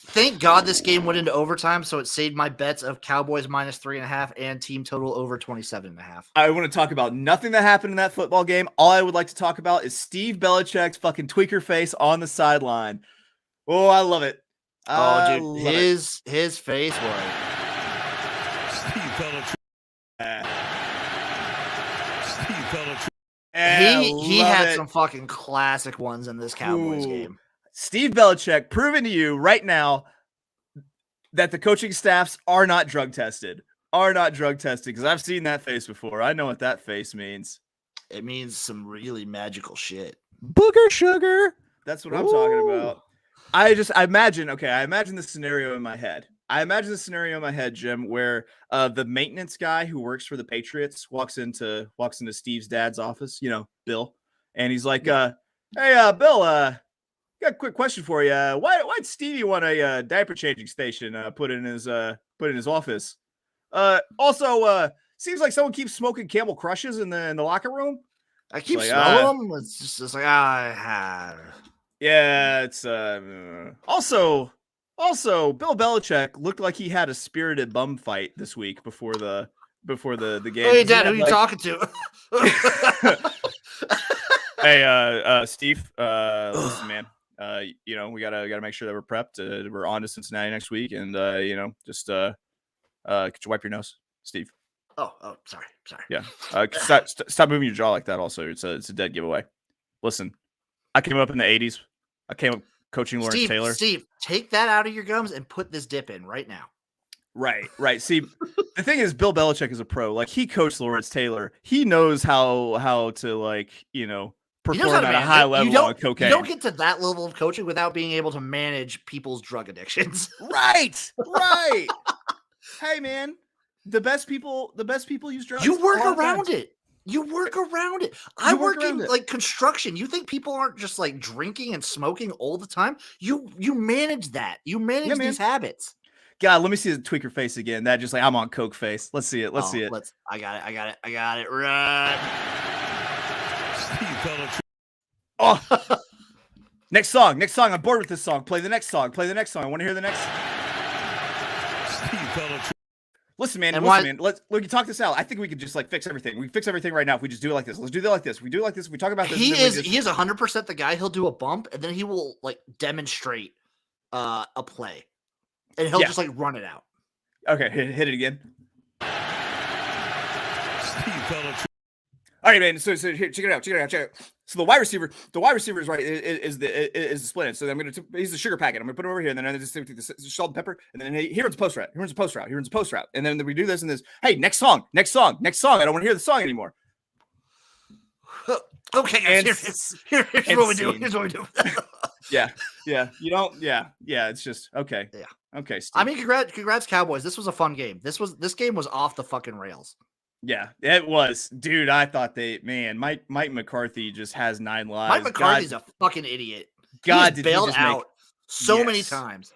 Thank God this game went into overtime, so it saved my bets of Cowboys -3.5 and team total over 27.5. I want to talk about nothing that happened in that football game. All I would like to talk about is Steve Belichick's fucking tweaker face on the sideline. Oh, I love it. Dude, his face was Steve Belichick. He had some fucking classic ones in this Cowboys game. Steve Belichick proving to you right now that the coaching staffs are not drug tested. Because I've seen that face before. I know what that face means. It means some really magical shit. Booger sugar. That's what I'm talking about. I imagine this scenario in my head. Jim, where the maintenance guy who works for the Patriots walks into Steve's dad's office, Bill, and he's like, "Hey, Bill, got a quick question for you. Why'd Stevie want a diaper changing station put in his office? Also, seems like someone keeps smoking Camel Crushes in the locker room. I keep smelling them. It's just like yeah. It's also Bill Belichick looked like he had a spirited bum fight this week before the game. Hey, Dad, who are you talking to? Hey, Steve. Listen, man. We gotta make sure that we're prepped. We're on to Cincinnati next week, and just could you wipe your nose, Steve? Oh, sorry. Yeah. Stop moving your jaw like that. Also, it's a dead giveaway. Listen, I came up in the '80s. I came up coaching Lawrence Taylor. Steve, take that out of your gums and put this dip in right now. Right. See, the thing is, Bill Belichick is a pro. Like, he coached Lawrence Taylor. He knows how to, like, perform at a high level on cocaine. You don't get to that level of coaching without being able to manage people's drug addictions. Right. Hey, man, the best people use drugs. You work around it. I work in like construction. You think people aren't just like drinking and smoking all the time? You manage that. You manage these habits. God, let me see the tweaker face again. That just like, I'm on coke face. Let's see it. I got it. Right. Oh, next song. I'm bored with this song. Play the next song. I want to hear the next. Listen, man. Let's talk this out. I think we could just like fix everything. We fix everything right now if we just do it like this. Let's do it like this. We do it like this. We talk about this. He is 100% the guy. He'll do a bump and then he will like demonstrate a play, and he'll just like run it out. Okay, hit it again. All right, man. So here, check it out. So the wide receiver is right. Is the split end. So he's the sugar packet. I'm gonna put him over here, and then I just the salt and pepper, and then he runs a post route. And then we do this and this. Hey, next song. I don't want to hear the song anymore. Okay, guys. Here's what we do. Yeah. You don't. Yeah. It's just okay. Yeah. Okay. Steve. I mean, congrats, Cowboys. This was a fun game. This game was off the fucking rails. Yeah, it was, dude. I thought Mike McCarthy just has 9 lives. Mike McCarthy's a fucking idiot. God, he's bailed out so many times.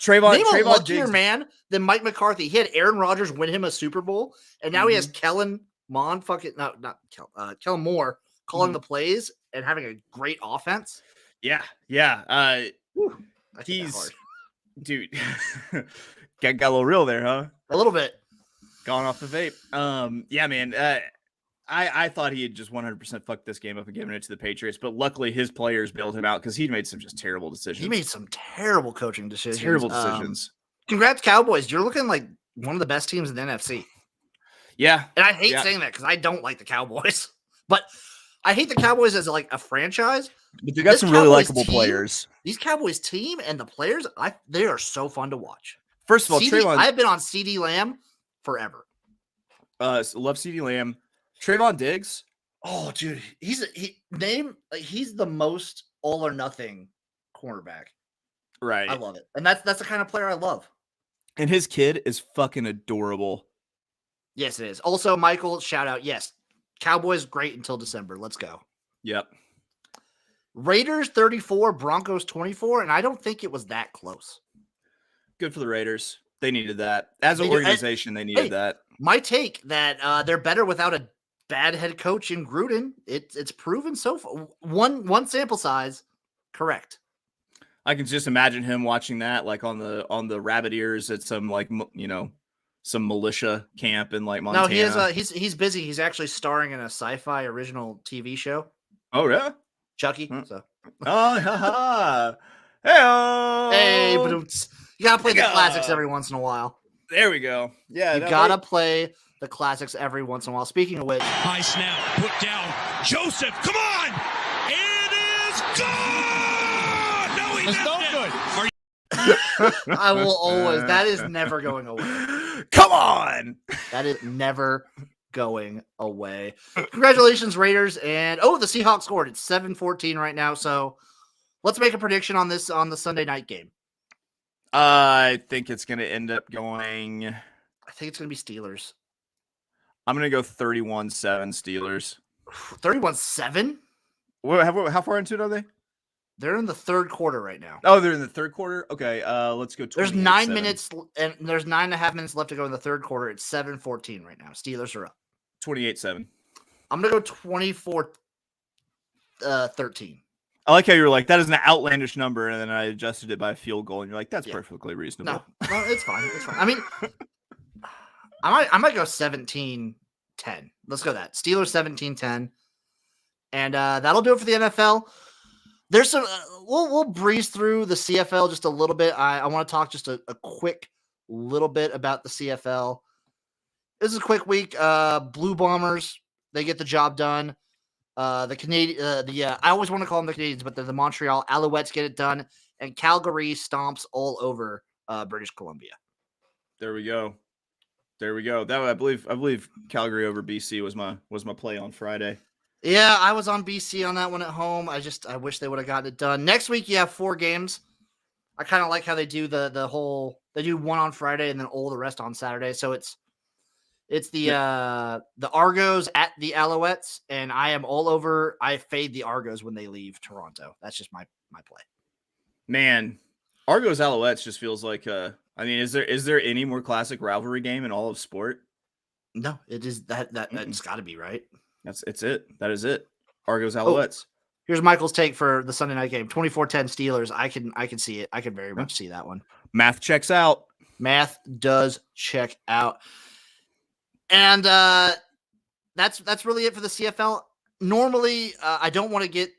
Trayvon a luckier man than Mike McCarthy. He had Aaron Rodgers win him a Super Bowl, and now he has Kellen Moore calling the plays and having a great offense. Yeah. He's dude. got a little real there, huh? A little bit. Gone off the vape. Yeah, man. I thought he had just 100% fucked this game up and given it to the Patriots, but luckily his players bailed him out because he made some just terrible decisions. He made some terrible coaching decisions. Congrats, Cowboys. You're looking like one of the best teams in the NFC. Yeah. And I hate saying that because I don't like the Cowboys, but I hate the Cowboys as like a franchise. But they got some really likable players. These Cowboys team and the players, they are so fun to watch. First of all, I've been on CD Lamb forever. Love CeeDee Lamb. Trayvon Diggs. Oh, dude, he's the most all or nothing cornerback. Right. I love it, and that's the kind of player I love. And his kid is fucking adorable. Yes, it is. Also, Michael, shout out. Yes, Cowboys great until December. Let's go. Yep. Raiders 34, Broncos 24, and I don't think it was that close. Good for the Raiders. They needed that. As an organization, they needed that. My take that they're better without a bad head coach in Gruden. It's proven so far. One sample size, correct. I can just imagine him watching that like on the rabbit ears at some like some militia camp in like Montana. No, he's busy. He's actually starring in a sci-fi original TV show. Oh yeah, Chucky. So. Oh ha. Hey, but you gotta play the classics every once in a while. There we go. Yeah, you gotta play the classics every once in a while. Speaking of which, high snap, put down. Joseph, come on! It is gone! No, he missed it. I will always. That is never going away. Come on! That is never going away. Congratulations, Raiders! And the Seahawks scored. It's 7-14 right now. So let's make a prediction on this on the Sunday night game. I think it's going to end up going. I think it's going to be Steelers. I'm going to go 31-7 Steelers. 31-7? How far into it are they? They're in the third quarter right now. Oh, they're in the third quarter? Okay, let's go 28-7. There's 9 minutes, and there's 9.5 minutes left to go in the third quarter. It's 7-14 right now. Steelers are up. 28-7. I'm going to go 24-13. I like how you were like, that is an outlandish number, and then I adjusted it by a field goal, and you're like, that's perfectly reasonable. No, it's fine. It's fine. I mean, I might go 17-10. Let's go that. Steelers 17-10. And that'll do it for the NFL. There's some we'll breeze through the CFL just a little bit. I want to talk just a quick little bit about the CFL. This is a quick week. Blue Bombers, they get the job done. The Canadian, I always want to call them the Canadians, but they're the Montreal Alouettes get it done. and Calgary stomps all over British Columbia. There we go. That I believe Calgary over BC was my play on Friday. Yeah, I was on BC on that one at home. I wish they would have gotten it done. Next week, you have 4 games. I kind of like how they do they do one on Friday and then all the rest on Saturday. So it's the Argos at the Alouettes, and I am all over. I fade the Argos when they leave Toronto. That's just my play. Man, Argos Alouettes just feels like is there any more classic rivalry game in all of sport? No, it is that's got to be right. It's it. That is it. Argos Alouettes. Here's Michael's take for the Sunday night game. 24-10 Steelers. I can see it. I can very much see that one. Math checks out. Math does check out. And that's really it for the CFL. Normally, I don't want to get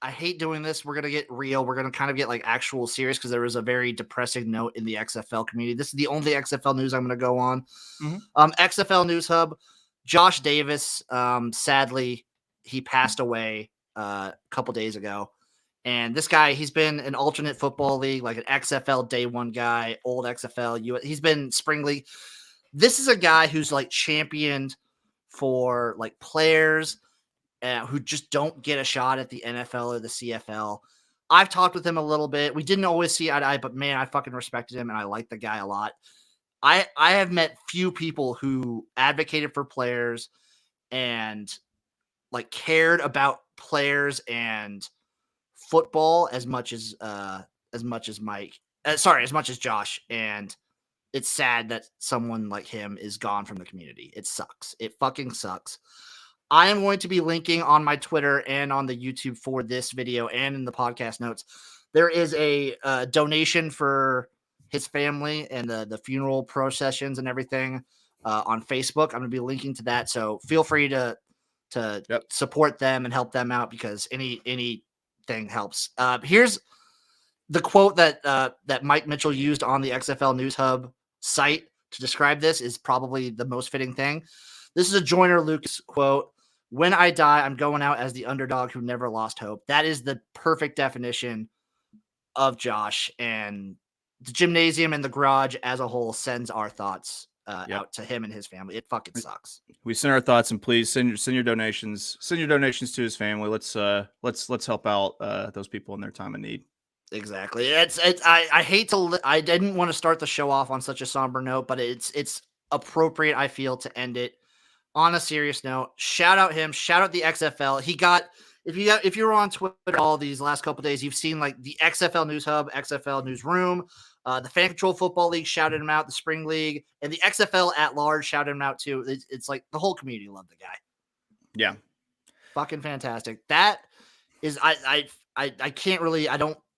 I hate doing this. We're going to get real. We're going to kind of get like actual serious because there was a very depressing note in the XFL community. This is the only XFL news I'm going to go on. XFL News Hub. Josh Davis, sadly, he passed away a couple days ago. And this guy, he's been an alternate football league, like an XFL day one guy, old XFL. He's been spring league. This is a guy who's like championed for like players who just don't get a shot at the NFL or the CFL. I've talked with him a little bit. We didn't always see eye to eye, but man, I fucking respected him and I like the guy a lot. I have met few people who advocated for players and like cared about players and football as much as Josh. And it's sad that someone like him is gone from the community. It sucks. It fucking sucks. I am going to be linking on my Twitter and on the YouTube for this video and in the podcast notes. There is a donation for his family and the funeral processions and everything on Facebook. I'm going to be linking to that. So feel free to support them and help them out because anything helps. Here's the quote that Mike Mitchell used on the XFL News Hub site to describe this is probably the most fitting thing. This is a Joyner Lucas quote. "When I die, I'm going out as the underdog who never lost hope." That is the perfect definition of Josh, and the Jimnasium and the Garage as a whole sends our thoughts out to him and his family. It fucking sucks. We send our thoughts, and please send your donations. Send your donations to his family. Let's help out those people in their time of need. Exactly. I didn't want to start the show off on such a somber note, but it's appropriate, I feel, to end it on a serious note. Shout out him. Shout out the XFL. He got, if you were on Twitter all these last couple of days, you've seen like the XFL News Hub, XFL Newsroom, the Fan Control Football League shouted him out, the Spring League, and the XFL at large shouted him out too. It's like the whole community loved the guy. Yeah. Fucking fantastic. That is, I can't really,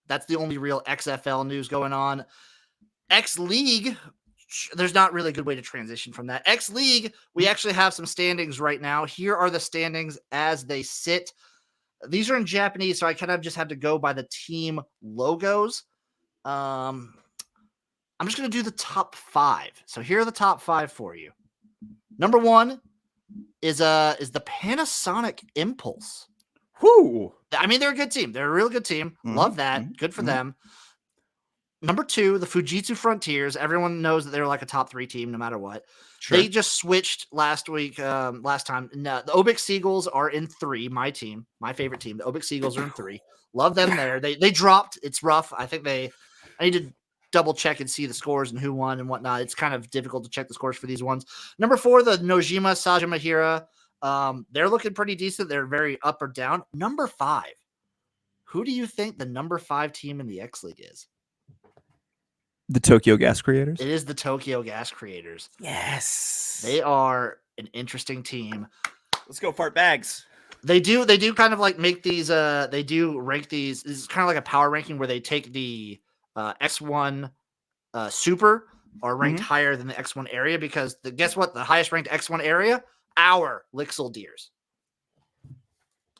that's the only real XFL news going on. X League, there's not really a good way to transition from that. X League, we actually have some standings right now. Here are the standings as they sit. These are in Japanese, so I kind of just have to go by the team logos. I'm just going to do the top 5. So here are the top 5 for you. Number 1 is the Panasonic Impulse. Whoo! I mean, they're a good team. They're a real good team. Love that. Good for them. Number 2, the Fujitsu Frontiers. Everyone knows that they're like a top 3 team no matter what. Sure. They just switched last time. No, the Obix Seagulls are in 3, my team, my favorite team. The Obix Seagulls are in 3. Love them there. They dropped. It's rough. I need to double check and see the scores and who won and whatnot. It's kind of difficult to check the scores for these ones. Number 4, the Nojima Sajimahira. They're looking pretty decent. They're very up or down. Number 5. Who do you think the number 5 team in the X League is? The Tokyo Gas Creators. It is the Tokyo Gas Creators. Yes. They are an interesting team. Let's go fart bags. They do kind of like make these they do rank these. This is kind of like a power ranking where they take the X1 Super are ranked higher than the X1 area because guess what? The highest ranked X1 area, our Lixil Deers.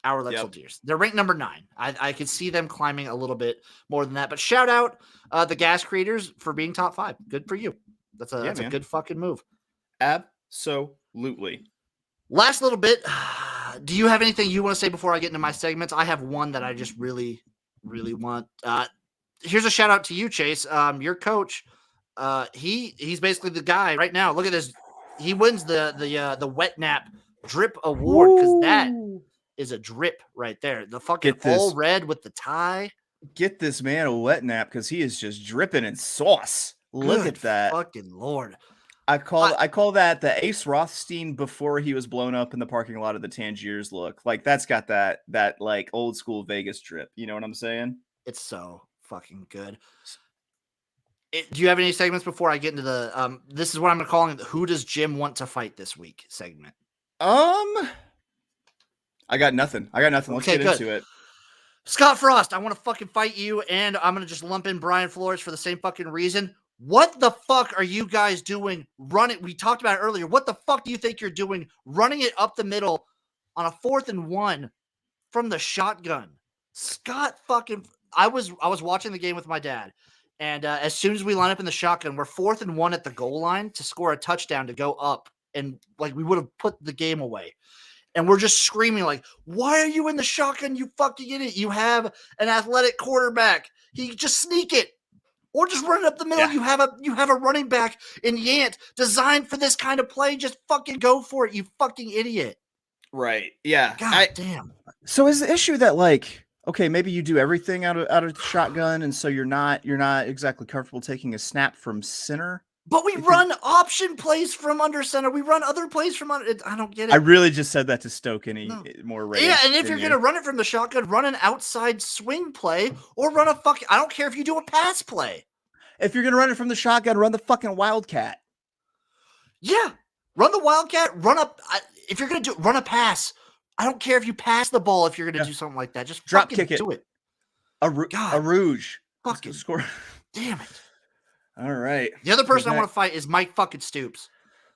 Our Lixil Deers. They're ranked number 9. I could see them climbing a little bit more than that. But shout out the Gas Creators for being top 5. Good for you. That's a good fucking move. Absolutely. Last little bit. Do you have anything you want to say before I get into my segments? I have one that I just really, really want. here's a shout out to you, Chase. Your coach, he's basically the guy right now. Look at this. He wins the wet nap drip award because that is a drip right there. The fucking all red with the tie. Get this man a wet nap because he is just dripping in sauce. Look at that. Fucking Lord. I call that the Ace Rothstein before he was blown up in the parking lot of the Tangiers look. Like that's got that like old school Vegas drip. You know what I'm saying? It's so fucking good. Do you have any segments before I get into the this is what I'm calling the Who Does Jim Want to Fight This Week segment? I got nothing. Let's get into it. Scott Frost, I want to fucking fight you, and I'm going to just lump in Brian Flores for the same fucking reason. What the fuck are you guys doing? We talked about it earlier. What the fuck do you think you're doing running it up the middle on a 4th and 1 from the shotgun? Scott fucking I was watching the game with my dad, and as soon as we line up in the shotgun, we're 4th and 1 at the goal line to score a touchdown to go up, and like we would have put the game away. And we're just screaming like, why are you in the shotgun, you fucking idiot? You have an athletic quarterback. He just sneak it. Or just run it up the middle. Yeah. You have a running back in Yant designed for this kind of play. Just fucking go for it, you fucking idiot. Right. Yeah. God damn. So is the issue that like, okay, maybe you do everything out of the shotgun, and so you're not exactly comfortable taking a snap from center? But we run option plays from under center. We run other plays from under. I don't get it. I really just said that to stoke any more rage. Yeah, and if you're going to run it from the shotgun, run an outside swing play or run a fucking. I don't care if you do a pass play. If you're going to run it from the shotgun, run the fucking Wildcat. Yeah, run the Wildcat. Run up. If you're going to run a pass, I don't care if you pass the ball. If you're going to do something like that, just drop kick do it. A rouge. Fucking score. Damn it. All right. The other person I want to fight is Mike fucking Stoops.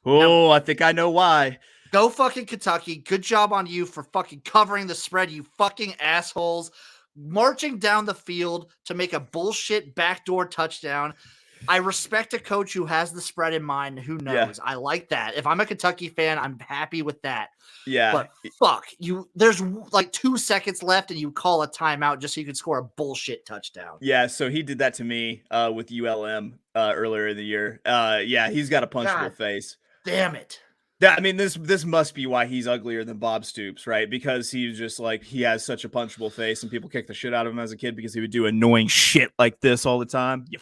Oh, I think I know why. Go fucking Kentucky. Good job on you for fucking covering the spread, you fucking assholes. Marching down the field to make a bullshit backdoor touchdown. I respect a coach who has the spread in mind. Who knows? Yeah. I like that. If I'm a Kentucky fan, I'm happy with that. Yeah. But fuck you. There's like 2 seconds left and you call a timeout just so you can score a bullshit touchdown. Yeah. So he did that to me with ULM earlier in the year. Yeah. He's got a punchable face. Damn it. I mean, this must be why he's uglier than Bob Stoops, right? Because he's just like, he has such a punchable face and people kick the shit out of him as a kid because he would do annoying shit like this all the time. You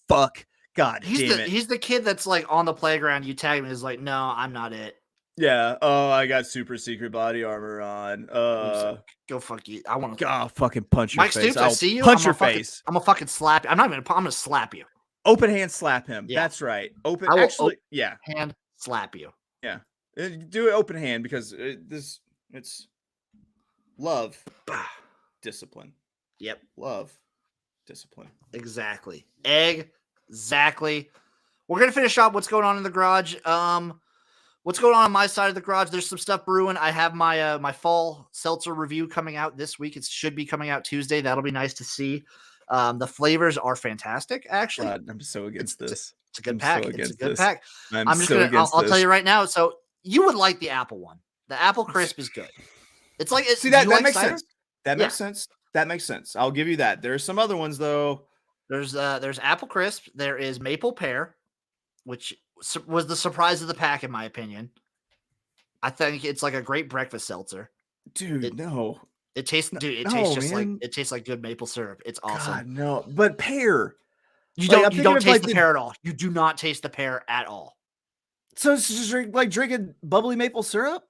fuck. God damn it. He's the kid that's like on the playground. You tag him and he's like, no, I'm not it. Yeah. Oh, I got super secret body armor on. Go fuck you. I want to fucking punch your Mike face. Stoops, I see you. Punch your face. I'm gonna fucking slap you. I'm gonna slap you. Open hand slap him. Yeah. That's right. Yeah. Hand slap you. Yeah. Do it open hand because it's love, discipline. Yep. Love, discipline. Exactly. Exactly. We're going to finish up what's going on in the garage. What's going on my side of the garage? There's some stuff brewing. I have my my fall seltzer review coming out this week. It should be coming out Tuesday. That'll be nice to see. The flavors are fantastic, actually. God, I'm so against this. It's a good pack. It's a good pack. I'll tell you right now. So you would like the apple one. The apple crisp is good. It's like that makes sense. That makes sense. That makes sense. I'll give you that. There are some other ones though. There's apple crisp. There is maple pear, which was the surprise of the pack in my opinion. I think it's like a great breakfast seltzer. Dude, It tastes like good maple syrup. It's awesome. God, no, but pear. You don't taste the pear at all. You do not taste the pear at all. So it's just like drinking bubbly maple syrup?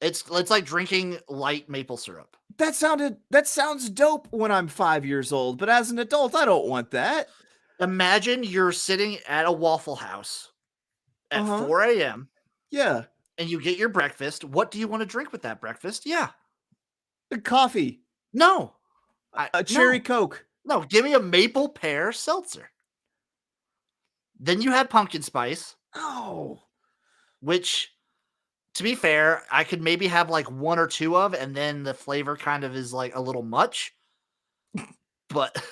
It's like drinking light maple syrup. That sounds dope when I'm 5 years old, but as an adult, I don't want that. Imagine you're sitting at a Waffle House at 4 a.m. Yeah. And you get your breakfast. What do you want to drink with that breakfast? Yeah. A coffee. No. A cherry Coke. No, give me a maple pear seltzer. Then you had pumpkin spice. Oh. Which, to be fair, I could maybe have like one or two of, and then the flavor kind of is like a litall much. But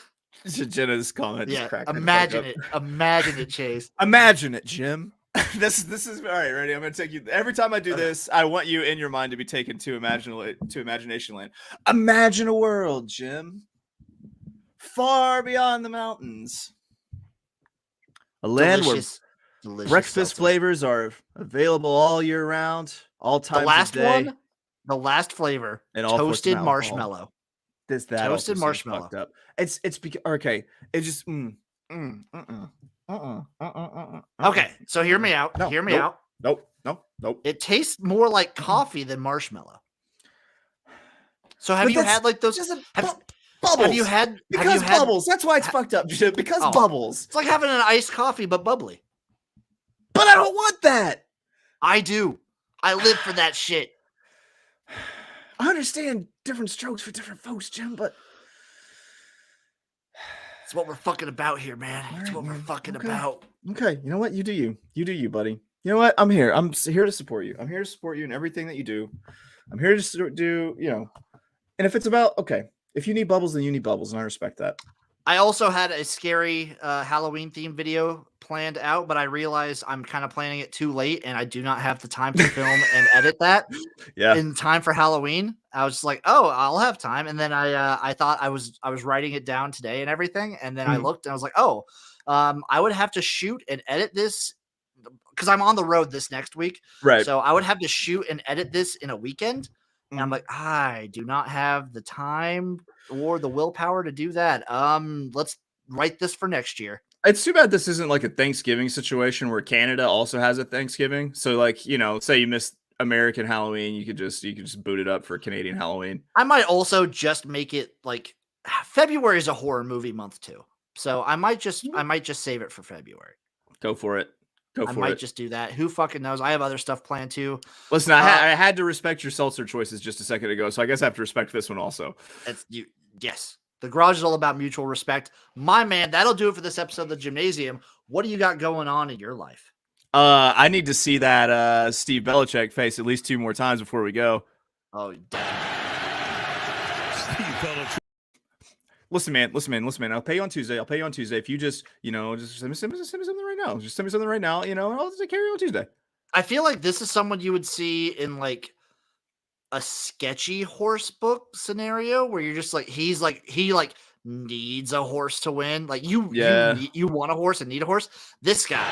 Jenna's comment. Yeah, imagine it. Imagine it, Chase. Imagine it, Jim. This is all right. Ready? I'm gonna take you. Every time I do this, I want you in your mind to be taken to imagination land. Imagine a world, Jim, far beyond the mountains. A land delicious where breakfast seltzers. flavors are available all year round, all times The last of day. one, the last flavor, And all sorts of toasted alcohol. marshmallow. That Toasted also seems marshmallow. fucked up. It's because okay. It just Okay, so hear me out. Hear me out. Nope. It tastes more like coffee than marshmallow. So have But you that's had like those? just Have bubbles. you had? Because have you had, bubbles. That's why it's fucked up. Because Oh. bubbles. It's like having an iced coffee but bubbly. But I don't want that. I do. I live for that shit. I understand different strokes for different folks, Jim, but It's what we're fucking about here, man. All It's right, what we're man. fucking Okay. about. okay. You know what? You do you. You do you, buddy. You know what? I'm here. I'm here to support you. I'm here to support you in everything that you do. I'm here to do, and if it's about, okay, if you need bubbles, then you need bubbles, and I respect that. I also had a scary Halloween themed video planned out, but I realized I'm kind of planning it too late, and I do not have the time to film and edit that Yeah. in time for Halloween. I was just like, oh, I'll have time, and then I thought I was writing it down today and everything, and then I looked and I was like, oh, I would have to shoot and edit this because I'm on the road this next week, Right. so I would have to shoot and edit this in a weekend, and I'm like, I do not have the time or the willpower to do that. Let's write this for next year. It's too bad this isn't like a Thanksgiving situation where Canada also has a Thanksgiving. So like, say you missed American Halloween, you could just boot it up for Canadian Halloween. I might also just make it like February is a horror movie month too. So I might just save it for February. Go for it. I might just do that. Who fucking knows? I have other stuff planned too. Listen, I had to respect your seltzer choices just a second ago, so I guess I have to respect this one also. Yes. The garage is all about mutual respect. My man, that'll do it for this episode of the Jimnasium. What do you got going on in your life? I need to see that Steve Belichick face at least 2 more times before we go. Oh, definitely. Steve Belichick. Listen, man. I'll pay you on Tuesday. If you just send me something right now. Just send me something right now, and I'll take care of you on Tuesday. I feel like this is someone you would see in like a sketchy horse book scenario where you're just like, he needs a horse to win. Like you want a horse and need a horse. This guy,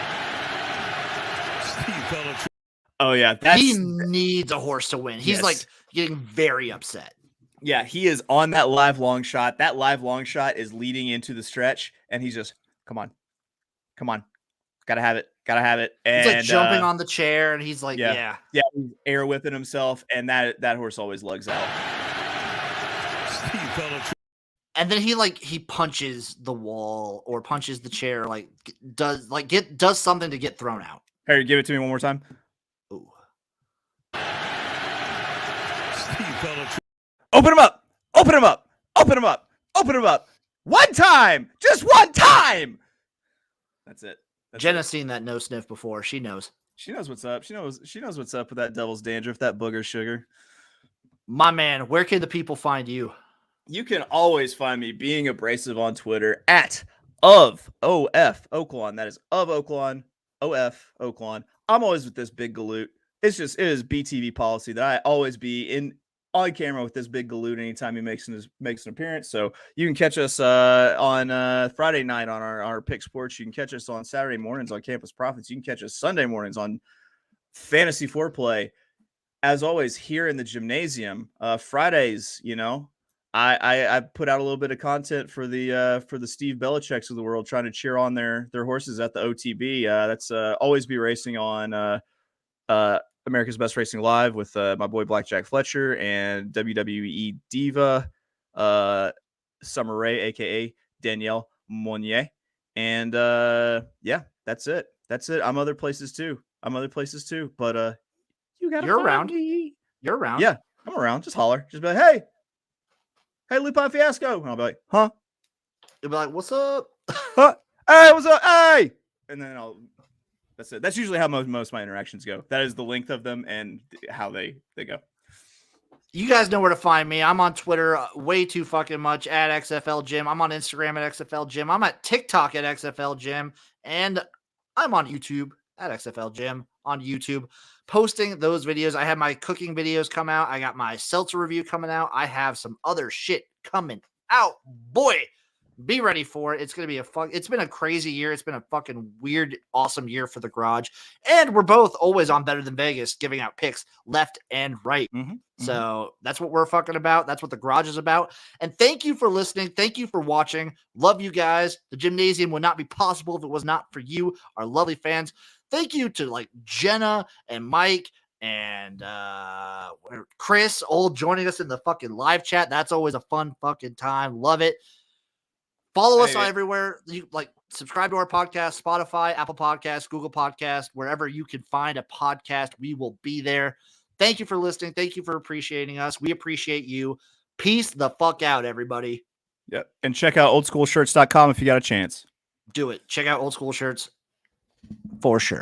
Steve Belichick. Oh yeah, he needs a horse to win. He's like getting very upset. Yeah, he is on that live long shot. That live long shot is leading into the stretch, and he's just, come on, gotta have it. And he's like jumping on the chair, and he's like, yeah, he's air whipping himself, and that horse always lugs out. Steve Belichick. And then he punches the wall or punches the chair, does something to get thrown out. Harry, give it to me one more time. Ooh. Steve Belichick. Open him up. One time. Just one time. That's it. Jenna's seen that no sniff before. She knows. She knows what's up. She knows what's up with that devil's dandruff, that booger sugar. My man, where can the people find you? You can always find me being abrasive on Twitter at @OF_Oaklawn. That is of Oaklawn, OF Oaklawn. I'm always with this big galoot. It is BTV policy that I always be on camera with this big galoot anytime he makes an appearance. So you can catch us on Friday night on our Pick Sports. You can catch us on Saturday mornings on Campus Profits. You can catch us Sunday mornings on Fantasy Foreplay. As always, here in the Jimnasium, Fridays, I put out a little bit of content for the Steve Belichicks of the world, trying to cheer on their horses at the OTB. That's Always Be Racing on America's Best Racing Live with my boy Blackjack Fletcher and WWE Diva Summer Rae, aka Danielle Monnier. And that's it. I'm other places too. But You're around. You're around. Yeah, I'm around. Just holler. Just be like, hey, Lupine Fiasco. And I'll be like, huh? You'll be like, what's up? Huh? Hey, what's up? Hey! And then that's it. That's usually how most of my interactions go. That is the length of them and how they go. You guys know where to find me. I'm on Twitter way too fucking much at XFL Jim. I'm on Instagram at XFL Jim. I'm at TikTok at XFL Jim. And I'm on YouTube at XFL Jim on YouTube, posting those videos. I have my cooking videos come out. I got my seltzer review coming out. I have some other shit coming out. Boy, Be ready for it. It's going to be it's been a crazy year. It's been a fucking weird, awesome year for the Garage. And we're both always on Better Than Vegas, giving out picks left and right. So that's what we're fucking about. That's what the Garage is about. And thank you for listening. Thank you for watching. Love you guys. The Jimnasium would not be possible if it was not for you, our lovely fans. Thank you to like Jenna and Mike and Chris all joining us in the fucking live chat. That's always a fun fucking time. Love it. Follow us everywhere. You like subscribe to our podcast, Spotify, Apple Podcasts, Google Podcasts, wherever you can find a podcast, we will be there. Thank you for listening. Thank you for appreciating us. We appreciate you. Peace the fuck out, everybody. Yep. And check out oldschoolshirts.com if you got a chance. Do it. Check out Old School Shirts for sure.